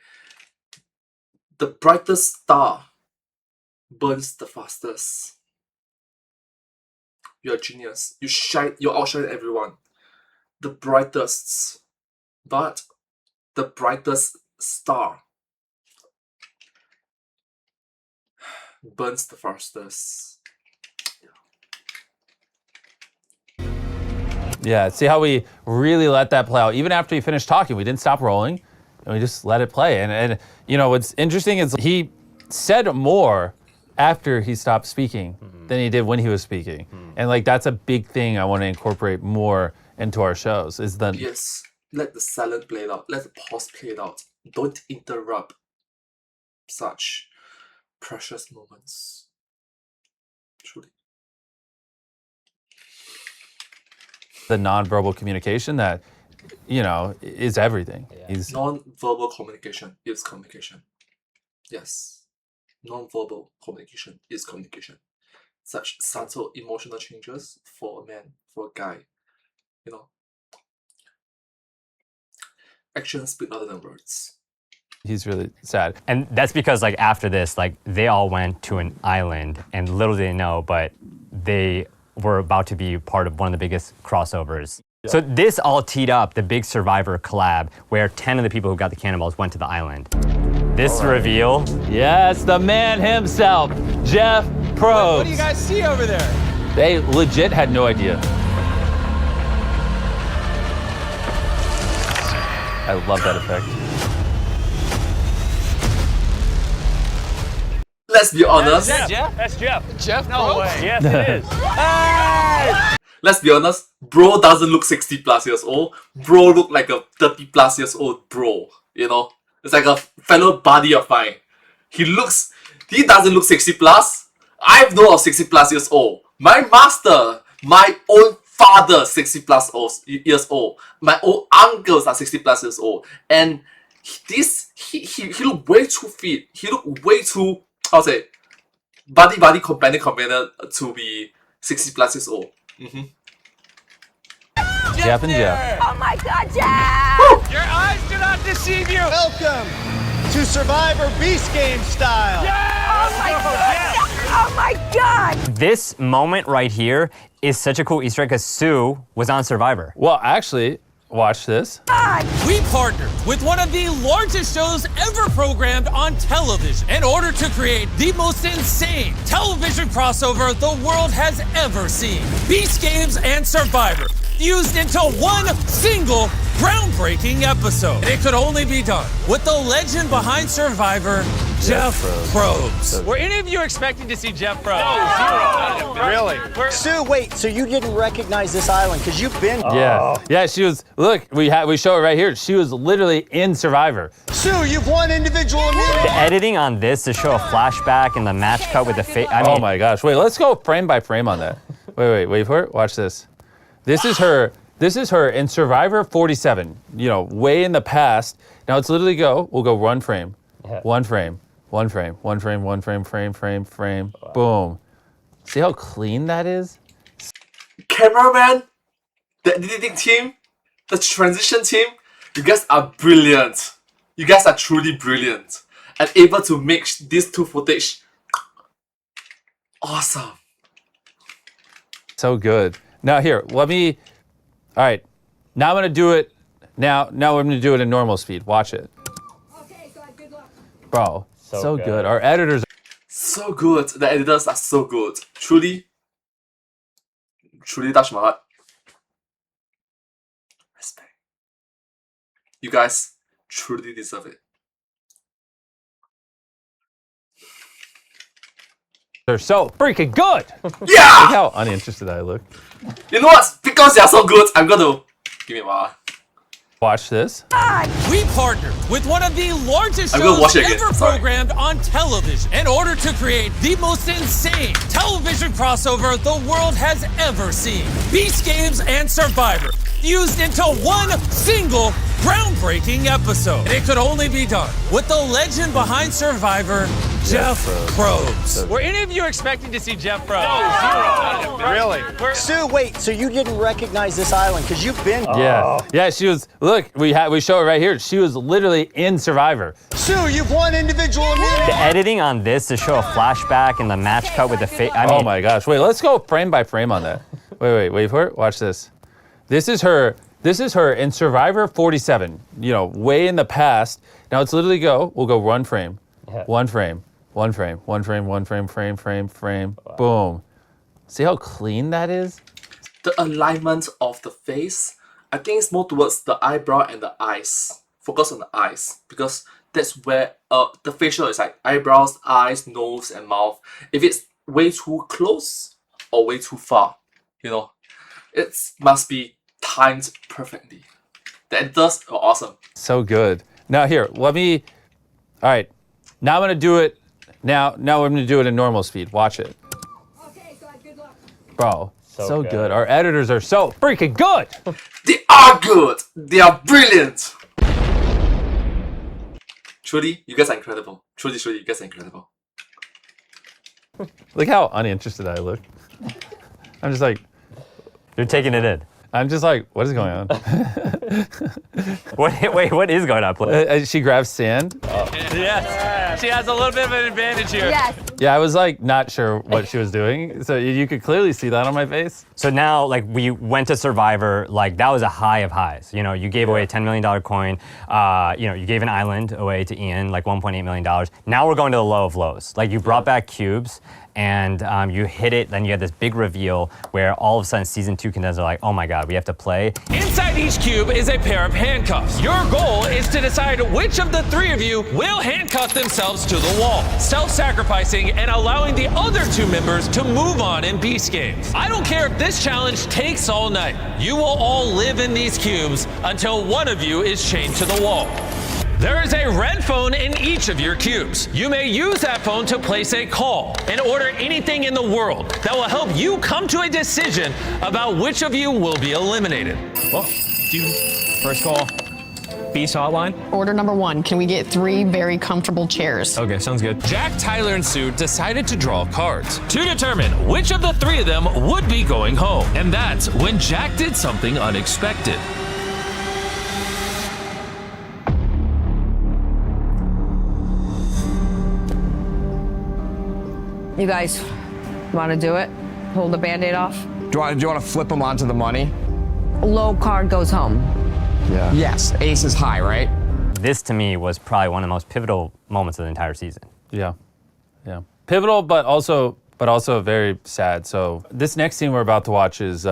S1: The brightest star burns the fastest. You're a genius. You outshine everyone. The brightest, but the brightest star burns the fastest.
S2: Yeah, see how we really let that play out. Even after he finished talking, we didn't stop rolling, and we just let it play. And you know, what's interesting is he said more after he stopped speaking than he did when he was speaking. And like, that's a big thing I want to incorporate more into our shows, is that
S1: Yes, let the silence play it out. Let the pause play it out. Don't interrupt such precious moments. Truly.
S2: the nonverbal communication that, you know, is everything. He's
S1: Non-verbal communication is communication. Yes. Non-verbal communication is communication. Such subtle emotional changes for a man, for a guy, you know. Actions speak louder than words.
S2: He's really sad.
S3: And that's because, like, after this, like, they all went to an island, and little did they know, but they were about to be part of one of the biggest crossovers. Yeah. So this all teed up the big Survivor collab, where 10 of the people who got the cannonballs went to the island. This reveal.
S2: Yes, the man himself, Jeff Probst.
S11: What do you guys see over there?
S2: They legit had no idea. I love that effect.
S1: Let's be honest.
S10: That's Jeff. That's Jeff.
S12: Jeff?
S10: No way. Yes, it is.
S1: Hey! Let's be honest. Bro doesn't look 60 plus years old. Bro look like a 30 plus years old bro. You know, it's like a fellow buddy of mine. He doesn't look 60 plus. I've known of 60 plus years old. My master, my own father, 60 plus years old. My own uncles are 60 plus years old. And he looked way too fit. He looked way too, I'll say, buddy, companion to be 60 plus years old. Mm-hmm.
S2: Jeff and Jeff.
S6: Oh my God, Jeff!
S10: Your eyes do not deceive you.
S13: Welcome to Survivor Beast Game style.
S6: Oh my God! Oh my God!
S3: This moment right here is such a cool Easter egg because Sue was on Survivor.
S2: Well, actually, watch this.
S11: We partnered with one of the largest shows ever programmed on television in order to create the most insane television crossover the world has ever seen. Beast Games and Survivor fused into one single groundbreaking episode. And it could only be done with the legend behind Survivor, Jeff Probst.
S10: Were any of you expecting to see Jeff Probst? No, zero.
S13: Really? Sue, wait, so you didn't recognize this island because you've been...
S2: Yeah, she was, look, we show it right here. She was literally in Survivor.
S13: Sue, you've won individual immunity.
S3: The editing on this to show a flashback and the match cut with the face. I mean,
S2: oh my gosh. Wait, let's go frame by frame on that. Wait for it. Watch this. This is her in Survivor 47, you know, way in the past. Now it's literally we'll go one frame, one frame, one frame, one frame, one frame, frame, boom. See how clean that is?
S1: Cameraman, the editing team, the transition team, you guys are brilliant. You guys are truly brilliant and able to make these two footage awesome.
S2: So good. Now here, let me All right, now I'm gonna do it. Now I'm gonna do it in normal speed. Watch it.
S6: Okay, so good luck.
S2: Bro, so good. Our editors.
S1: So good. The editors are so good. Truly touched my heart. Respect. You guys truly deserve it.
S2: They're so freaking good.
S1: Yeah!
S2: Look how uninterested I look.
S1: You know what? Because they are so good, I'm gonna give me a while.
S2: Watch this.
S11: We partnered with one of the largest
S1: I'm gonna watch
S11: shows
S1: it again.
S11: ever
S1: Sorry.
S11: programmed on television in order to create the most insane television crossover the world has ever seen. Beast Games and Survivor fused into one single groundbreaking episode. And it could only be done with the legend behind Survivor, Jeff Probst.
S10: Were any of you expecting to see Jeff Probst?
S13: No, really? Sue, wait, so you didn't recognize this island because you've been.
S2: Yeah, she was. Look, we show it right here. She was literally in Survivor.
S13: Sue, you've won individual immunity.
S3: The editing on this to show a flashback and the match cut with the face. I mean,
S2: oh my gosh! Wait, let's go frame by frame on that. Wait for it. Watch this. This is her in Survivor 47. You know, way in the past. Now let's literally go. We'll go one frame, one frame, one frame, one frame, one frame, frame. Boom. See how clean that is?
S1: The alignment of the face, I think it's more towards the eyebrow and the eyes. Focus on the eyes because that's where the facial is like eyebrows, eyes, nose, and mouth. If it's way too close or way too far, you know, it must be timed perfectly. The editors are awesome.
S2: So good. Now here, let me. All right, now I'm gonna do it. Now I'm gonna do it in normal speed. Watch it.
S6: Okay, so good luck.
S2: Bro, so good. Our editors are so freaking good.
S1: They are good. They are brilliant. Truly, you guys are incredible. Truly, you guys are incredible.
S2: Look how uninterested I look. I'm just like,
S3: you're taking it in.
S2: I'm just like, what is going on?
S3: Wait, what is going on?
S2: She grabs sand.
S10: Yes. She has a little bit of an advantage here.
S6: Yes.
S2: Yeah, I was like not sure what she was doing. So you could clearly see that on my face.
S3: So now, like, we went to Survivor, like, that was a high of highs. You know, you gave away a $10 million coin. You know, you gave an island away to Ian, like $1.8 million. Now we're going to the low of lows. Like, you brought back cubes, and you hit it, then you had this big reveal where all of a sudden season 2 contenders are like, oh my God, we have to play.
S4: Inside each cube is a pair of handcuffs. Your goal is to decide which of the three of you will handcuff themselves to the wall, self-sacrificing and allowing the other two members to move on in Beast Games. I don't care if this challenge takes all night. You will all live in these cubes until one of you is chained to the wall. There is a red phone in each of your cubes. You may use that phone to place a call and order anything in the world that will help you come to a decision about which of you will be eliminated.
S12: Well, first call, Beast Hotline.
S14: Order number 1, can we get 3 very comfortable chairs?
S12: Okay, sounds good.
S4: Jack, Tyler, and Sue decided to draw cards to determine which of the three of them would be going home. And that's when Jack did something unexpected.
S14: You guys want to do it? Hold the Band-Aid off?
S8: Do you want to flip them onto the money?
S14: Low card goes home.
S8: Yeah. Yes, ace is high, right?
S3: This, to me, was probably one of the most pivotal moments of the entire season.
S2: Yeah. Pivotal, but also very sad. So this next scene we're about to watch is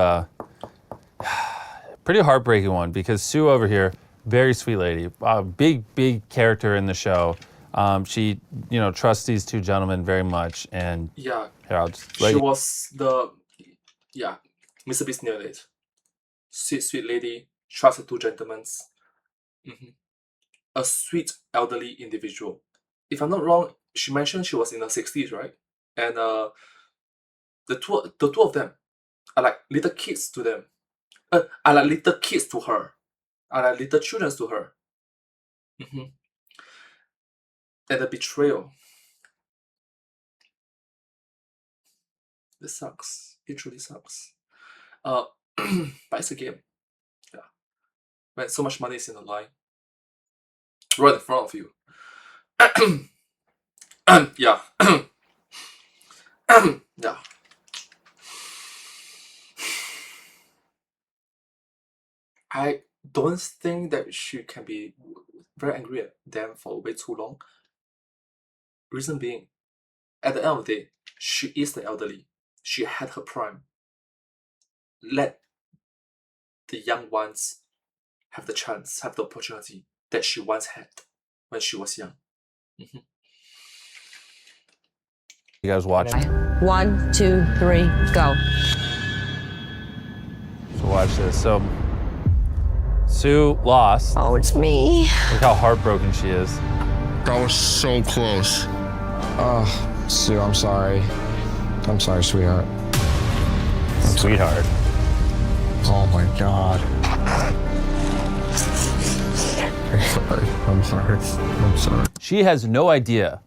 S2: pretty heartbreaking one because Sue over here, very sweet lady, big character in the show. She, you know, trusts these two gentlemen very much, and
S1: yeah,
S2: here, I'll just
S1: she was the MrBeast nailed it. Sweet lady, trusted two gentlemen. A sweet elderly individual. If I'm not wrong, she mentioned she was in her 60s, right? And the two of them are like little kids to them. Are like little kids to her. Are like little children to her. And the betrayal. This sucks. It truly sucks. But it's a game. Yeah. When so much money is in the line. Right in front of you. Yeah. Yeah. I don't think that she can be very angry at them for way too long. Reason being, at the end of the day, she is the elderly. She had her prime. Let the young ones have the chance, have the opportunity that she once had when she was young.
S2: You guys watch.
S14: 1, 2, 3, go.
S2: So watch this. So Sue lost.
S14: Oh, it's me.
S2: Look how heartbroken she is.
S7: That was so close. Oh, Sue, I'm sorry. I'm sorry, sweetheart.
S3: Sweetheart.
S7: Oh my God. I'm sorry.
S2: She has no idea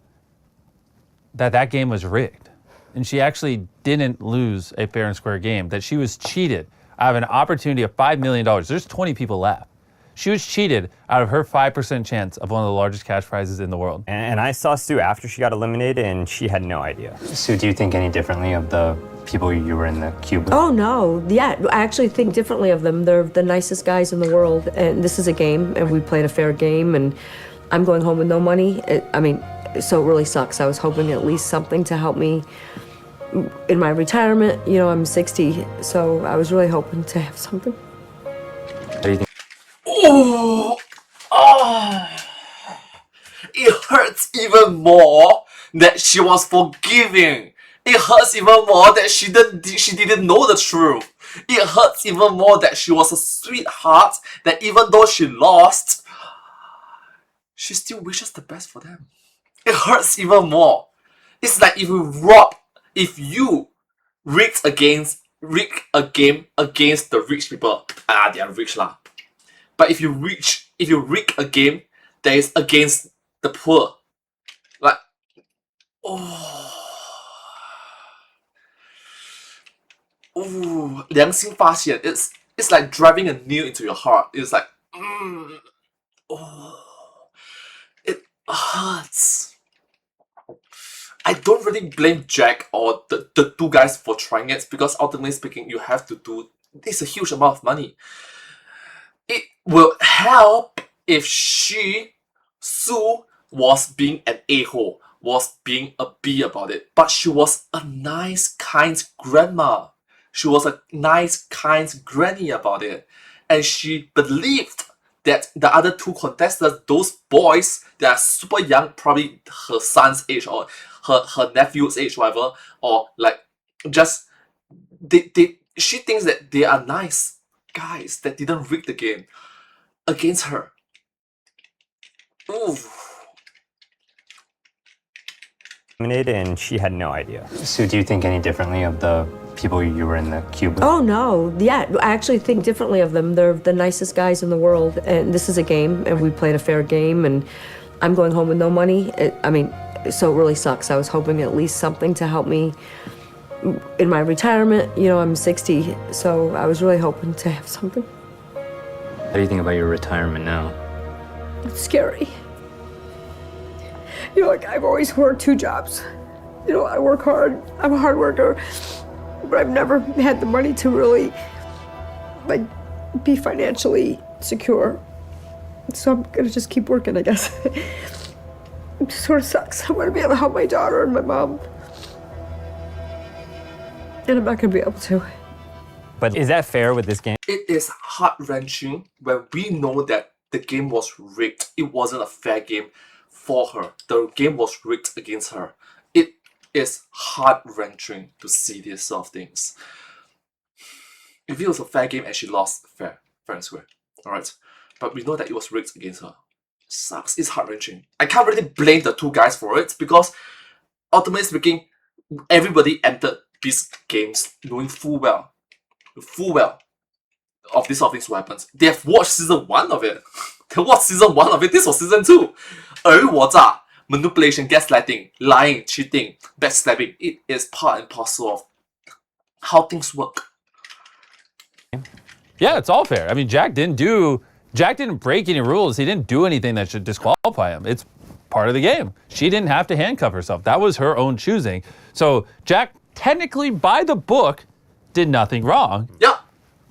S2: that that game was rigged. And she actually didn't lose a fair and square game, that she was cheated out of an opportunity of $5 million. There's 20 people left. She was cheated out of her 5% chance of one of the largest cash prizes in the world.
S3: And I saw Sue after she got eliminated, and she had no idea. Sue, do you think any differently of the people you were in the queue with?
S14: Oh, no. Yeah, I actually think differently of them. They're the nicest guys in the world. And this is a game, and we played a fair game, and I'm going home with no money. So it really sucks. I was hoping at least something to help me in my retirement. You know, I'm 60, so I was really hoping to have something.
S3: What do you think?
S1: It hurts even more that she was forgiving. It hurts even more that she didn't know the truth. It hurts even more that she was a sweetheart, that even though she lost, she still wishes the best for them. It hurts even more. It's like if you rig a game against the rich people, they are rich lah. But if you rig a game that is against the poor, like, ooh, 良心发现. It's like driving a nail into your heart. It's like, it hurts. I don't really blame Jack or the two guys for trying it, because ultimately speaking, you have to do, it's a huge amount of money. It will help if Sue was being an a-hole, was being a bee about it, but she was a nice, kind grandma. She was a nice, kind granny about it, and she believed that the other two contestants, those boys, they are super young, probably her son's age or her nephew's age, whatever, or like just she thinks that they are nice guys that didn't rig the game against her. Ooh.
S3: Eliminated, and she had no idea. Sue, do you think any differently of the people you were in the queue with?
S14: Oh, no. Yeah, I actually think differently of them. They're the nicest guys in the world. And this is a game, and we played a fair game, and I'm going home with no money. So it really sucks. I was hoping at least something to help me in my retirement. You know, I'm 60, so I was really hoping to have something.
S3: How do you think about your retirement now?
S14: It's scary. You know, like, I've always worked 2 jobs. You know, I work hard. I'm a hard worker. But I've never had the money to really, like, be financially secure. So I'm gonna just keep working, I guess. It just sort of sucks. I want to be able to help my daughter and my mom. And I'm not gonna be able to.
S3: But is that fair with this game?
S1: It is heart-wrenching when we know that the game was rigged. It wasn't a fair game for her. The game was rigged against her. It is heart-wrenching to see these sort of things. If it was a fair game and she lost, fair and square. Alright? But we know that it was rigged against her. It sucks. It's heart-wrenching. I can't really blame the two guys for it, because ultimately speaking, everybody entered these games knowing full well of this sort of things will happen. They have watched season 1 of it. They watched season 1 of it. This was season 2. 而我诈, manipulation, gaslighting, lying, cheating, backstabbing. It is part and parcel of how things work.
S2: Yeah, it's all fair. I mean, Jack didn't break any rules. He didn't do anything that should disqualify him. It's part of the game. She didn't have to handcuff herself. That was her own choosing. So Jack, technically by the book, did nothing wrong.
S1: Yeah.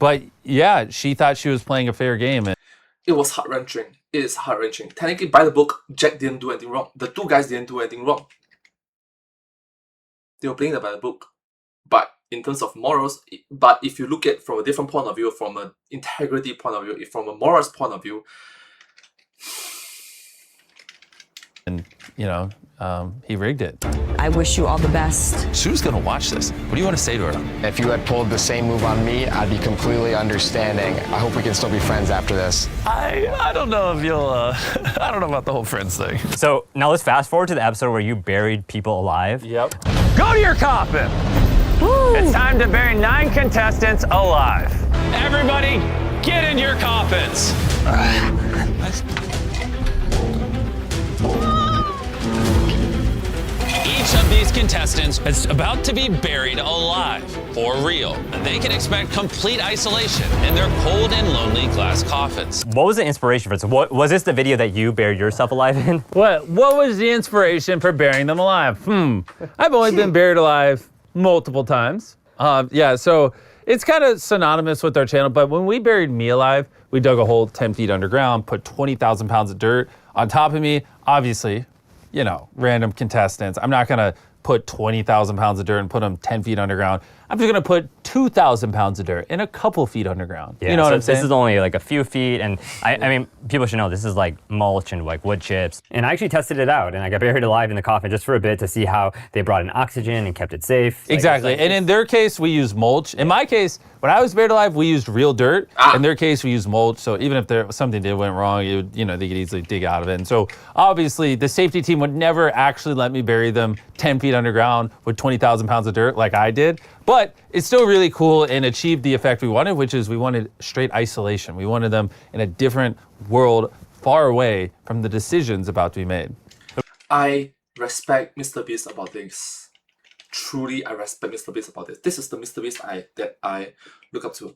S2: But yeah, she thought she was playing a fair game.
S1: It was heart-wrenching. It is heart-wrenching. Technically, by the book, Jack didn't do anything wrong. The two guys didn't do anything wrong. They were playing by the book. But in terms of morals, but if you look at from a different point of view, from an integrity point of view, from a morals point of view,
S2: And, you know, he rigged it.
S15: I wish you all the best.
S10: Sue's gonna watch this. What do you want to say to her?
S7: If you had pulled the same move on me, I'd be completely understanding. I hope we can still be friends after this.
S10: I don't know if you'll, I don't know about the whole friends thing.
S3: So now let's fast forward to the episode where you buried people alive.
S2: Yep.
S11: Go to your coffin. It's time to bury 9 contestants alive.
S10: Everybody, get in your coffins. Each of these contestants is about to be buried alive, for real. They can expect complete isolation in their cold and lonely glass coffins.
S3: What was the inspiration for this? What, was this the video that you buried yourself alive in?
S2: What was the inspiration for burying them alive? I've only been buried alive multiple times. Yeah, so it's kind of synonymous with our channel, but when we buried me alive, we dug a hole 10 feet underground, put 20,000 pounds of dirt on top of me. Obviously, you know, random contestants. I'm not gonna put 20,000 pounds of dirt and put them 10 feet underground. I'm just gonna put 2,000 pounds of dirt in a couple feet underground.
S3: Yeah,
S2: you know what I'm saying?
S3: This is only like a few feet, and I mean, people should know this is like mulch and like wood chips. And I actually tested it out, and I got buried alive in the coffin just for a bit to see how they brought in oxygen and kept it safe.
S2: Exactly, and in their case, we used mulch. In my case, when I was buried alive, we used real dirt. In their case, we used mulch. So even if there was something that went wrong, it would, you know, they could easily dig out of it. And so obviously, the safety team would never actually let me bury them 10 feet underground with 20,000 pounds of dirt like I did. But it's still really cool and achieved the effect we wanted, which is we wanted straight isolation. We wanted them in a different world, far away from the decisions about to be made.
S1: I respect MrBeast about this. Truly, I respect MrBeast about this. This is the MrBeast that I look up to,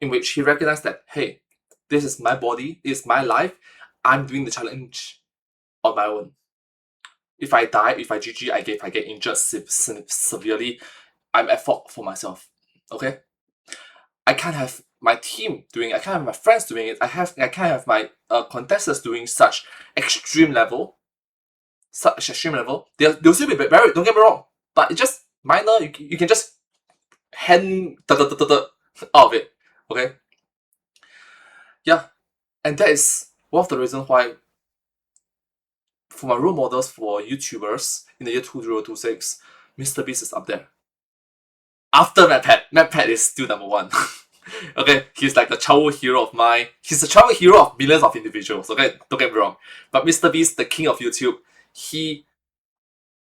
S1: in which he recognized that, hey, this is my body, this is my life. I'm doing the challenge on my own. If I die, if I GG, if I get injured severely, I'm at fault for myself. Okay, I can't have my team doing it. I can't have my friends doing it. I can't have my contestants doing such extreme level. They'll still be buried. Don't get me wrong, but it's just minor. You can just hand out of it. Okay. Yeah, and that is one of the reasons why, for my role models for YouTubers in the year 2026, MrBeast is up there. After MatPat is still number 1. Okay, he's like the childhood hero of mine. He's the childhood hero of millions of individuals. Okay, don't get me wrong. But MrBeast, the king of YouTube, he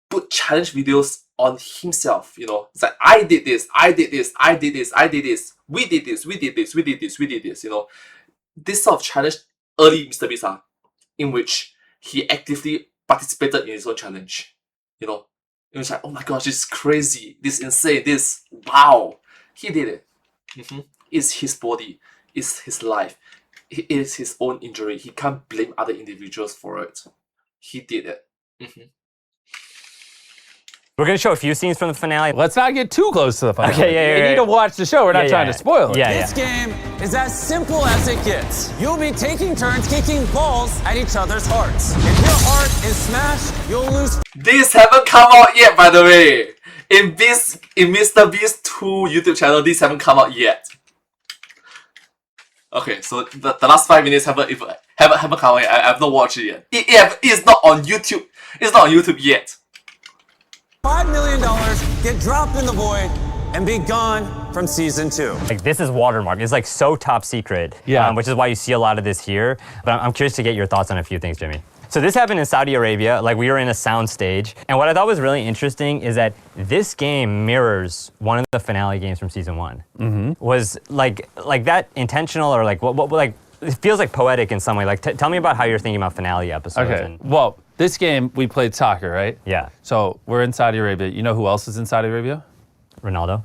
S1: put challenge videos on himself. You know, it's like, I did this, I did this, I did this, I did this, we did this, we did this, we did this, we did this. You know, this sort of challenge early MrBeast in which he actively participated in his own challenge. You know, it was like, oh my gosh, this is crazy, this is insane, this, wow. He did it. It's his body, it's his life, it is his own injury. He can't blame other individuals for it. He did it.
S3: We're gonna show a few scenes from the finale.
S2: Let's not get too close to the finale.
S3: Okay,
S2: You need to watch the show. We're not trying to spoil it.
S11: This game is as simple as it gets. You'll be taking turns kicking balls at each other's hearts. If your heart is smashed, you'll lose.
S1: These haven't come out yet, by the way. In MrBeast 2 YouTube channel, these haven't come out yet. Okay, so the last 5 minutes haven't come out yet. I have not watched it yet. It's not on YouTube. It's not on YouTube yet.
S11: $5 million, get dropped in the void, and be gone from season 2.
S3: Like, this is watermark. It's like so top secret.
S2: Yeah.
S3: Which is why you see a lot of this here. But I'm curious to get your thoughts on a few things, Jimmy. So this happened in Saudi Arabia. Like, we were in a sound stage. And what I thought was really interesting is that this game mirrors one of the finale games from season 1. Was like that intentional, or like what like, it feels like poetic in some way. Like, tell me about how you're thinking about finale episodes.
S2: Okay. Well, this game, we played soccer, right?
S3: Yeah.
S2: So we're in Saudi Arabia. You know who else is in Saudi Arabia?
S3: Ronaldo.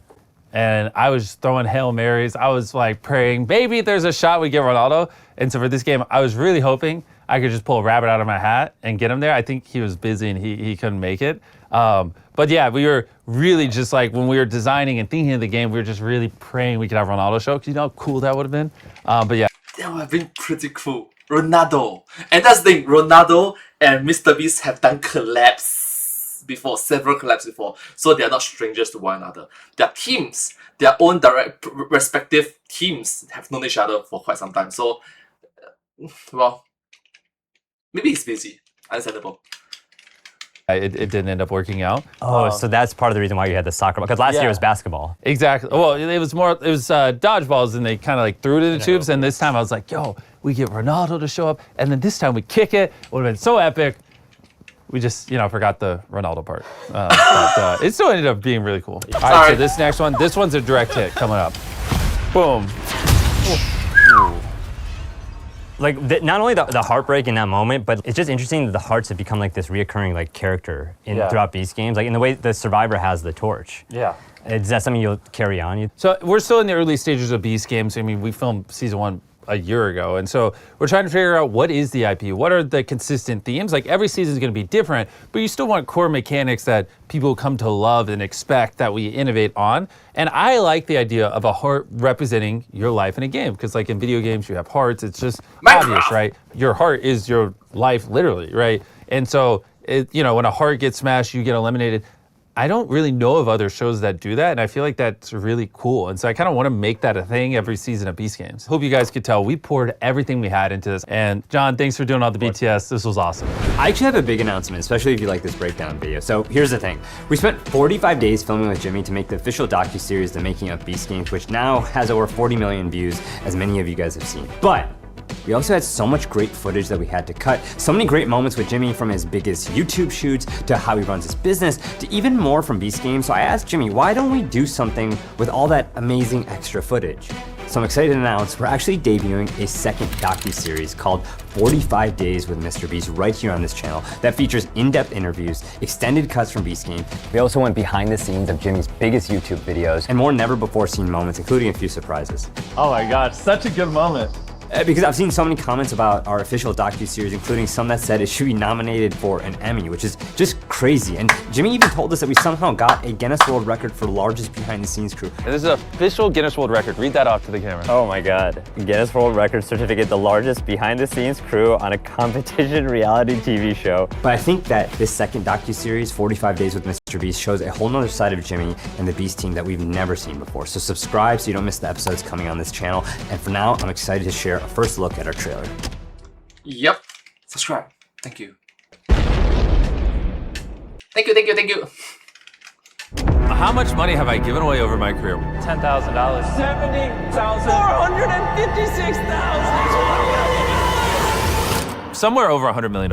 S2: And I was throwing Hail Marys. I was like praying, maybe there's a shot we get Ronaldo. And so for this game, I was really hoping I could just pull a rabbit out of my hat and get him there. I think he was busy and he couldn't make it. But yeah, we were really just like, when we were designing and thinking of the game, we were just really praying we could have Ronaldo show, because you know how cool that would have been? But yeah.
S1: That would have been pretty cool. Ronaldo. And that's the thing, Ronaldo and MrBeast have done collabs before, several collabs before. So they are not strangers to one another. Their teams, their own respective teams have known each other for quite some time. So, well, maybe he's busy. Understandable.
S2: It didn't end up working out.
S3: Oh, so that's part of the reason why you had the soccer ball, because last year was basketball.
S2: Exactly. Well, it was dodgeballs, and they kind of like threw it in the tubes. And this time I was like, yo, we get Ronaldo to show up, and then this time we kick it. It would have been so epic. We just, forgot the Ronaldo part. But it still ended up being really cool. All right, so this next one, this one's a direct hit coming up. Boom.
S3: Like, not only the heartbreak in that moment, but it's just interesting that the hearts have become like this reoccurring like character throughout Beast games, like in the way the Survivor has the torch.
S2: Yeah.
S3: Is that something you'll carry on?
S2: So we're still in the early stages of Beast games. I mean, we filmed season 1 a year ago, and so we're trying to figure out what is the IP, what are the consistent themes. Like every season is going to be different, but you still want core mechanics that people come to love and expect that we innovate on. And I like the idea of a heart representing your life in a game, because like in video games you have hearts. It's just obvious, right? Your heart is your life, literally, right? And so when a heart gets smashed, you get eliminated. I don't really know of other shows that do that, and I feel like that's really cool. And so I kind of want to make that a thing every season of Beast Games. Hope you guys could tell we poured everything we had into this. And John, thanks for doing all the BTS. This was awesome.
S3: I actually have a big announcement, especially if you like this breakdown video. So here's the thing. We spent 45 days filming with Jimmy to make the official docuseries, The Making of Beast Games, which now has over 40 million views, as many of you guys have seen. But we also had so much great footage that we had to cut. So many great moments with Jimmy, from his biggest YouTube shoots to how he runs his business to even more from Beast Games. So I asked Jimmy, why don't we do something with all that amazing extra footage? So I'm excited to announce we're actually debuting a second docuseries called 45 Days with MrBeast right here on this channel that features in-depth interviews, extended cuts from Beast Games. We also went behind the scenes of Jimmy's biggest YouTube videos and more never-before-seen moments, including a few surprises.
S16: Oh my God, such a good moment.
S3: Because I've seen so many comments about our official docuseries, including some that said it should be nominated for an Emmy, which is just crazy. And Jimmy even told us that we somehow got a Guinness World Record for largest behind-the-scenes crew.
S2: And this is an official Guinness World Record. Read that off to the camera.
S3: Oh my God. Guinness World Record certificate, the largest behind-the-scenes crew on a competition reality TV show. But I think that this second docuseries, 45 Days with MrBeast, shows a whole nother side of Jimmy and the Beast team that we've never seen before. So subscribe so you don't miss the episodes coming on this channel. And for now, I'm excited to share a first look at our trailer.
S1: Yep. Subscribe. Thank you. Thank you.
S2: How much money have I given away over my career?
S16: $10,000.
S2: $70,456,000. Somewhere over $100 million.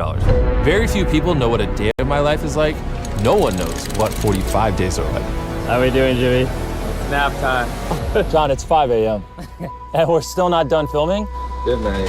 S2: Very few people know what a day of my life is like. No one knows what 45 days are like.
S16: How we doing, Jimmy? Nap time. John, it's 5 a.m. and we're still not done filming?
S9: Good night.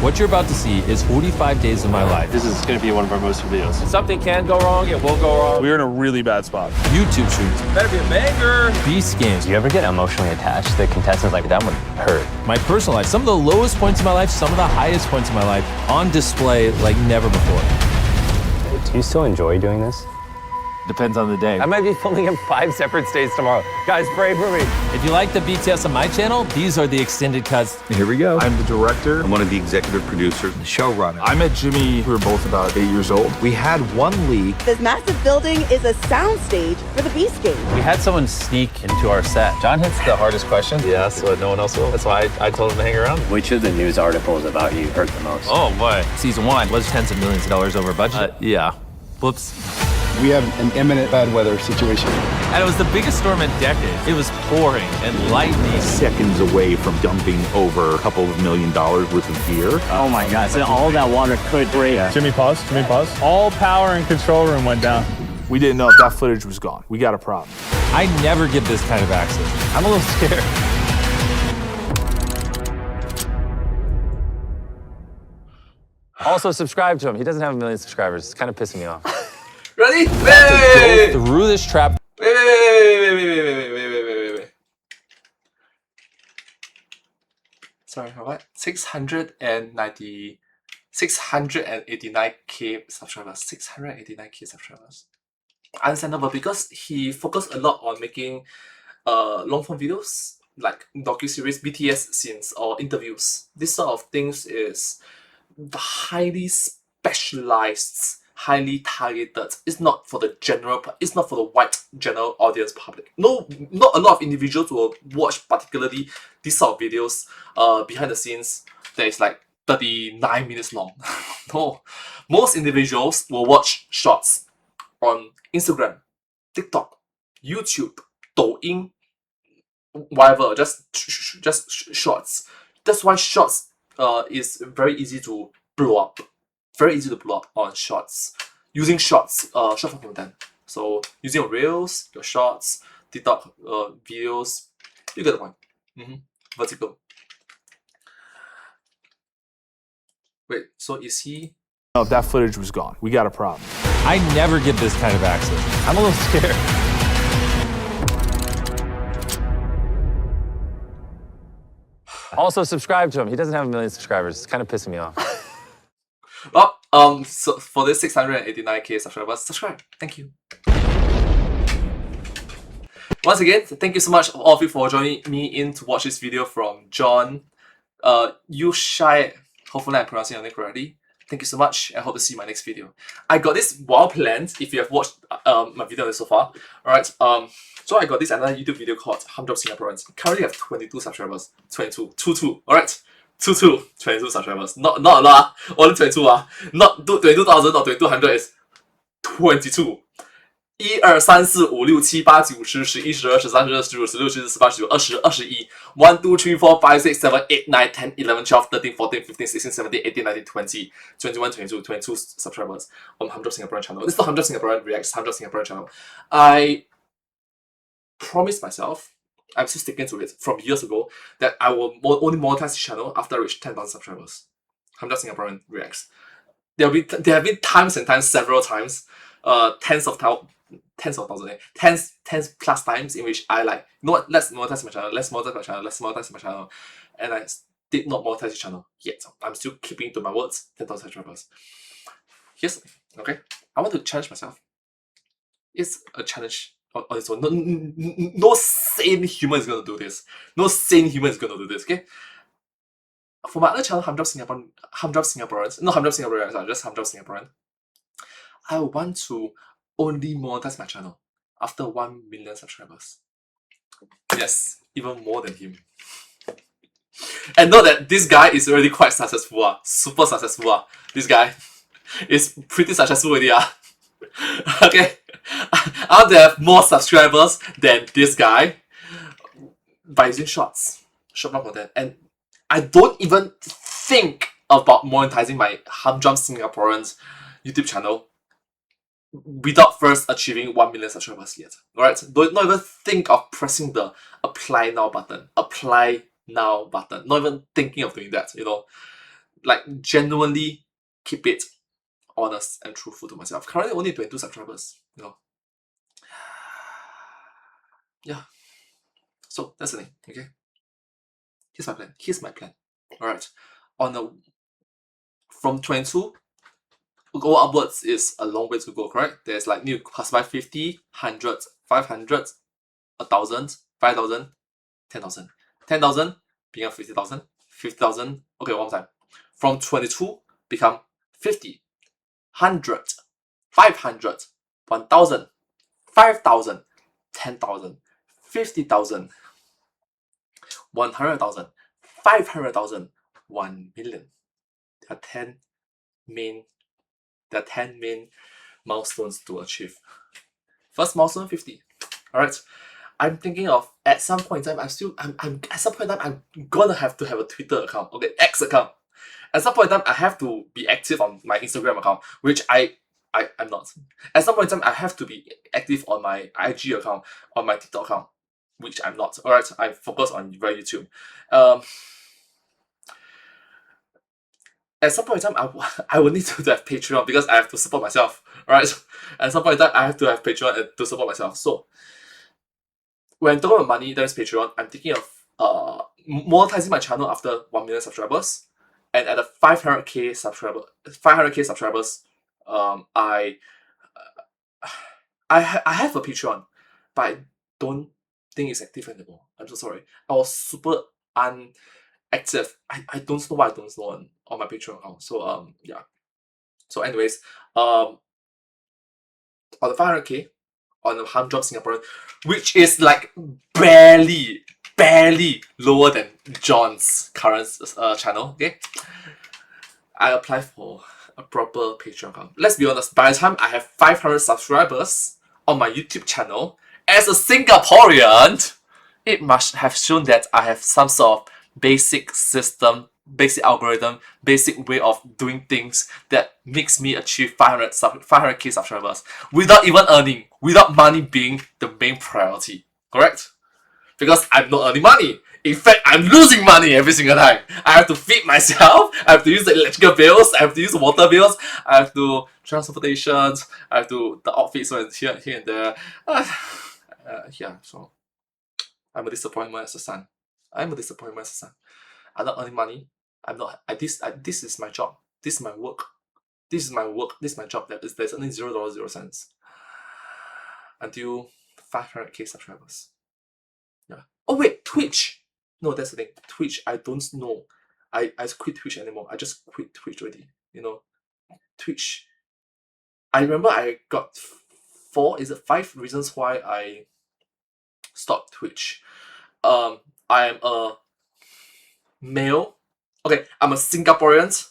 S2: What you're about to see is 45 days of my life.
S16: This is going to be one of our most videos. Something can go wrong, it will go wrong.
S12: We're in a really bad spot.
S2: YouTube shoots.
S16: Better be a banger.
S2: Beast games.
S3: Do you ever get emotionally attached to contestants like that one hurt?
S2: My personal life. Some of the lowest points in my life, some of the highest points in my life on display like never before.
S3: Do you still enjoy doing this?
S2: Depends on the day.
S16: I might be filming in 5 separate states tomorrow. Guys, pray for me.
S2: If you like the BTS on my channel, these are the extended cuts.
S9: Here we go.
S12: I'm the director.
S9: I'm one of the executive producers.
S7: The showrunner.
S12: I met Jimmy, we were both about 8 years old.
S7: We had one leak.
S17: This massive building is a soundstage for the Beast Game.
S2: We had someone sneak into our set.
S16: John hits the hardest questions. Yeah, that's what no one else will. That's why I told him to hang around.
S3: Which of the news articles about you hurt the most?
S2: Oh boy. Season 1 was tens of millions of dollars over budget. Yeah. Whoops.
S18: We have an imminent bad weather situation.
S2: And it was the biggest storm in decades. It was pouring and lightning.
S19: Seconds away from dumping over a couple of $1 million worth of gear.
S3: Oh my God, so all that water could break.
S12: Jimmy, pause. All power in control room went down. We didn't know if that footage was gone. We got a problem.
S2: I never get this kind of access. I'm a little scared.
S16: Also, subscribe to him. He doesn't have 1 million subscribers. It's kind of pissing me off.
S1: Ready?
S2: Wait. Go through this trap.
S1: Wait. Sorry, what? 696 689k subscribers. 689k subscribers. Understandable, because he focused a lot on making long form videos like docu-series, BTS scenes, or interviews. This sort of things is highly specialized, highly targeted. It's not for the general. It's not for the wide general audience public. No, not a lot of individuals will watch particularly these sort of videos. Behind the scenes, that is like 39 minutes long. No, most individuals will watch shorts on Instagram, TikTok, YouTube, Douyin, whatever, just shorts. That's why shorts is very easy to blow up. Very easy to blow up on shorts. Using shorts, short form content. So using your reels, your shorts, TikTok videos, you get the point. Vertical. Wait, so is he?
S20: No, if that footage was gone, we got a problem.
S2: I never get this kind of access. I'm a little scared. Also, subscribe to him. He doesn't have 1 million subscribers. It's kind of pissing me off.
S1: Well, so for this 689k subscribers, subscribe. Thank you. Once again, thank you so much all of you for joining me in to watch this video from John. Youshaei. Hopefully I'm pronouncing your name correctly. Thank you so much, and hope to see you in my next video. I got this well planned if you have watched my video so far. Alright, so I got this another YouTube video called Humdrum Singaporeans. Currently have 22 subscribers. 22. Alright? 22 subscribers. Not a lot, only 22 Not 22,000 or 2,200 is 22. 1、2、3、4、5、6、7、8、9、10、11、12、13、14、15、16、17、18、19、20、21。1, 2, 3, 4, 5, 6, 7, 8, 9, 10, 11, 12, 13, 14, 15, 16, 17, 18, 19, 20, 21, 22 subscribers on Humdrum Singaporean channel. It's not Humdrum Singaporean Reacts, Humdrum Singaporean channel. I promised myself, I'm still sticking to it from years ago, that I will only monetize this channel after I reach 10,000 subscribers. Humdrum Singaporean Reacts. There have been times and times, several times, tens plus times in which I like, you know what, let's monetize my channel, and I did not monetize the channel yet. I'm still keeping to my words, 10,000 subscribers. Here's, okay, I want to challenge myself. It's a challenge on its own. No sane human is going to do this. No sane human is going to do this, okay? For my other channel, Humdrum Singaporeans, not Humdrum Singaporeans, just Humdrum Singaporean, I want to only monetize my channel after 1 million subscribers. Yes, even more than him. And know that this guy is already quite successful, super successful. This guy is pretty successful already. Okay, I want to have more subscribers than this guy by using short form content. And I don't even think about monetizing my Humdrum Singaporeans YouTube channel without first achieving 1 million subscribers yet. Alright? Don't not even think of pressing the apply now button. Apply now button. Not even thinking of doing that, you know. Like, genuinely keep it honest and truthful to myself. Currently only 22 subscribers, you know. Yeah. So that's the thing, okay? Here's my plan. Alright. From 22, go upwards is a long way to go, correct? There's like new classify 50, 100, 500, 1,000, 5,000, 10,000. 10,000 become 50,000. 50,000, okay, one more time. From 22 become 50, 100, 500, 1,000, 5,000, 10,000, 50,000, 100,000, 500,000, 1 million. There are 10 main milestones to achieve. First milestone, 50. Alright. I'm thinking of at some point in time I'm gonna have to have a Twitter account, okay, X account. At some point in time I have to be active on my Instagram account, which I'm not. At some point in time I have to be active on my IG account, on my TikTok account, which I'm not. Alright, I focus on YouTube. At some point in time, I will need to have Patreon because I have to support myself, right? At some point in time, I have to have Patreon to support myself. So, when talking about money, there is Patreon. I'm thinking of monetizing my channel after 1 million subscribers. And at the 500k subscribers, I have a Patreon, but I don't think it's active anymore. I'm so sorry. I was super unactive. I don't know why I don't know on my Patreon account. So yeah. So anyways, on the 500k, on the Humdrum Singaporean, which is like barely lower than John's current channel. Okay, I apply for a proper Patreon account. Let's be honest, by the time I have 500 subscribers on my YouTube channel, as a Singaporean, it must have shown that I have some sort of basic system, basic algorithm, basic way of doing things that makes me achieve 500k subscribers without even earning, without money being the main priority. Correct? Because I'm not earning money. In fact, I'm losing money every single time. I have to feed myself, I have to use the electrical bills, I have to use the water bills, I have to transportations, I have to the outfits here and there. Yeah, so I'm a disappointment as a son. I'm a disappointment as a son. I'm not earning money. This is my job. This is my work. This is my work. This is my job. There's only $0.00 until 500k subscribers. Yeah. Oh wait, Twitch. No, that's the thing. Twitch, I don't know. I quit Twitch anymore. I just quit Twitch already. You know, Twitch. I remember I got 5 reasons why I stopped Twitch. I am a male. Okay, I'm a Singaporean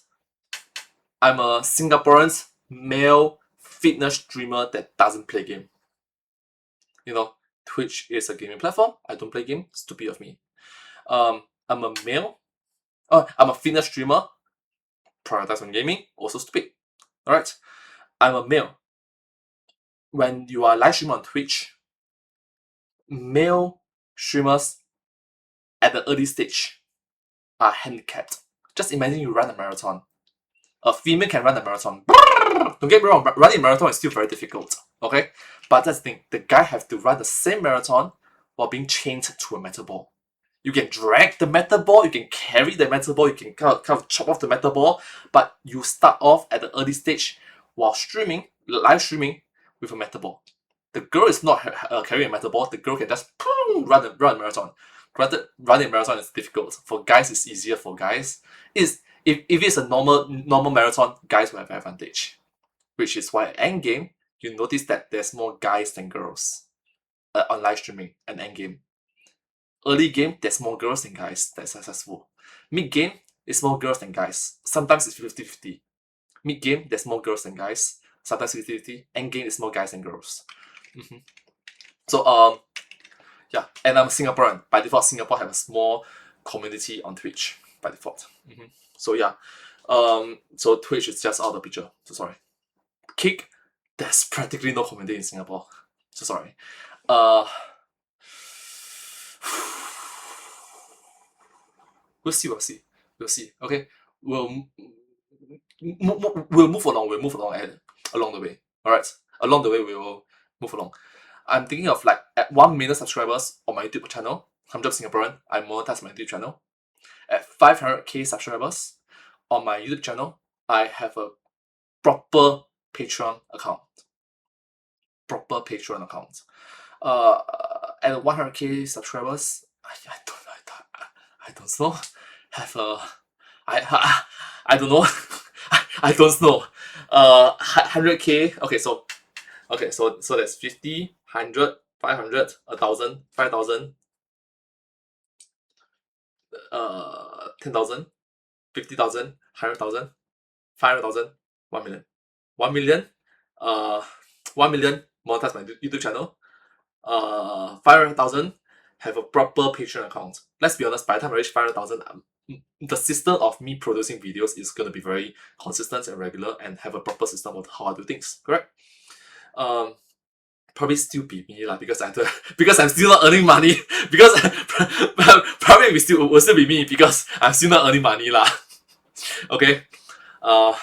S1: male fitness streamer that doesn't play game. You know, Twitch is a gaming platform. I don't play game. Stupid of me. I'm a male. I'm a fitness streamer. Prioritize on gaming. Also stupid. Alright. I'm a male. When you are live streaming on Twitch, male streamers at the early stage are handicapped. Just imagine you run a marathon. A female can run a marathon. Don't get me wrong, running a marathon is still very difficult. Okay? But that's the thing. The guy have to run the same marathon while being chained to a metal ball. You can drag the metal ball, you can carry the metal ball, you can kind of chop off the metal ball, but you start off at the early stage while live streaming with a metal ball. The girl is not carrying a metal ball, the girl can just run a marathon. Granted, running a marathon is difficult. For guys, it's easier for guys. If it's a normal marathon, guys will have advantage. Which is why at endgame, you notice that there's more guys than girls on live streaming and endgame. Early game, there's more girls than guys that's successful. Mid game, it's more girls than guys. Sometimes it's 50-50. Mid game, there's more girls than guys. Sometimes 50-50. End game is more guys than girls. So yeah, and I'm a Singaporean. By default, Singapore have a small community on Twitch by default. So yeah, so Twitch is just out of the picture. So sorry. Kick, there's practically no community in Singapore. So sorry. We'll see. Okay, we'll move along. Along the way. All right, along the way we will move along. I'm thinking of like at 1 million subscribers on my YouTube channel. Humdrum Singaporean. I monetize my YouTube channel. At 500k subscribers on my YouTube channel, I have a proper Patreon account. At 100k subscribers, I don't know. I don't know. I don't know. 100k. Okay, so that's 50, 100, 500, 1,000, 5,000, 10,000, 50,000, 100,000, 500,000, 1 million. 1 million. 1 million monetize my YouTube channel. 500,000 have a proper Patreon account. Let's be honest, by the time I reach 500,000, the system of me producing videos is going to be very consistent and regular and have a proper system of how I do things, correct? Probably still be me lah, because because I'm still not earning money. Because probably will still be me because I'm still not earning money lah. Okay, at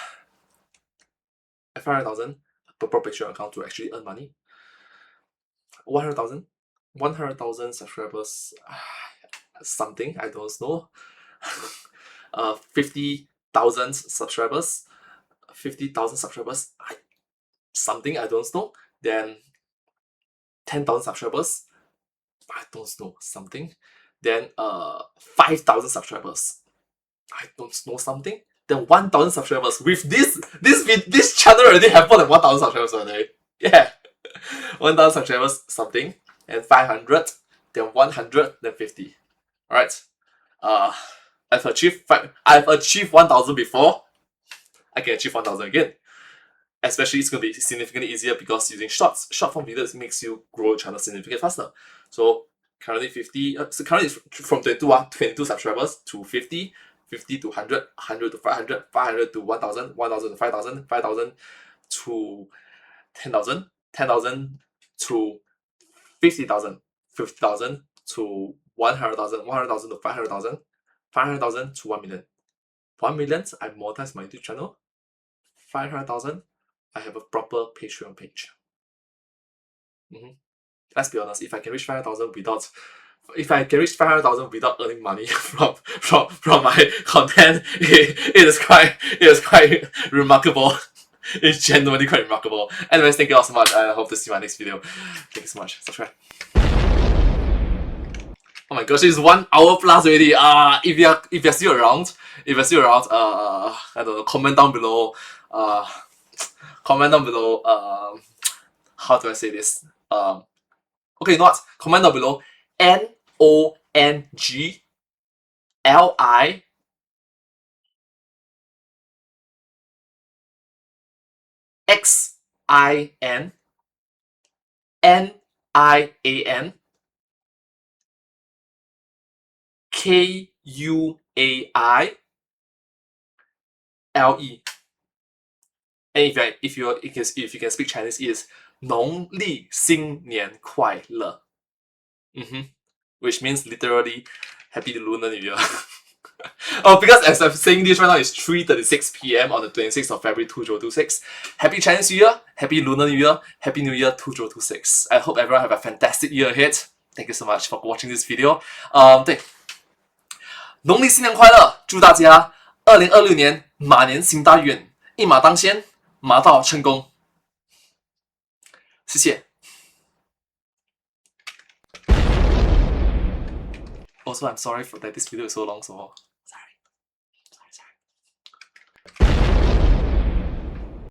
S1: 500,000 proper Patreon account to actually earn money. 100,000 subscribers, something I don't know. 50 1,000 subscribers, 50,000 subscribers, something I don't know. Then 10,000 subscribers, I don't know something. Then 5,000 subscribers, I don't know something. Then 1,000 subscribers. With this channel already have more than 1,000 subscribers already. Yeah, 1,000 subscribers something, and 500, then 100, then 50. All right. I've achieved 1,000 before. I can achieve 1,000 again. Especially it's gonna be significantly easier because using short form videos makes you grow your channel significantly faster. So currently 50. So currently from 22 subscribers to 50, 50 to 100, 100 to 500, 500 to 1,000, 1,000 to 5,000, 5,000 to 10,000, 10,000 to 50,000, 50,000 to 100,000, 100,000 to 500,000, 500,000 to 1 million. 1 million, I monetize my YouTube channel. 500,000, I have a proper Patreon page. Let's be honest, if I can reach 500,000 without earning money from my content, it is quite remarkable. It's genuinely quite remarkable. Anyways, thank you all so much. I hope to see you in my next video. Thank you so much. Subscribe. Oh my gosh, it's 1 hour plus already. If you're still around, I don't know, comment down below. How do I say this? Okay, you know what? Comment down below. NONGLI XIN NIAN KUAILE. And if you can speak Chinese, it is 农历新年快乐. Which means literally Happy Lunar New Year. Oh, because as I'm saying this right now, it's 3:36 PM on the 26th of February 2026. Happy Chinese New Year, Happy Lunar New Year, Happy New Year 2026. I hope everyone have a fantastic year ahead. Thank you so much for watching this video. 对，农历新年快乐，祝大家2026年马年行大运，一马当先，马到成功。谢谢。Also, I'm sorry for that this video is so long so far.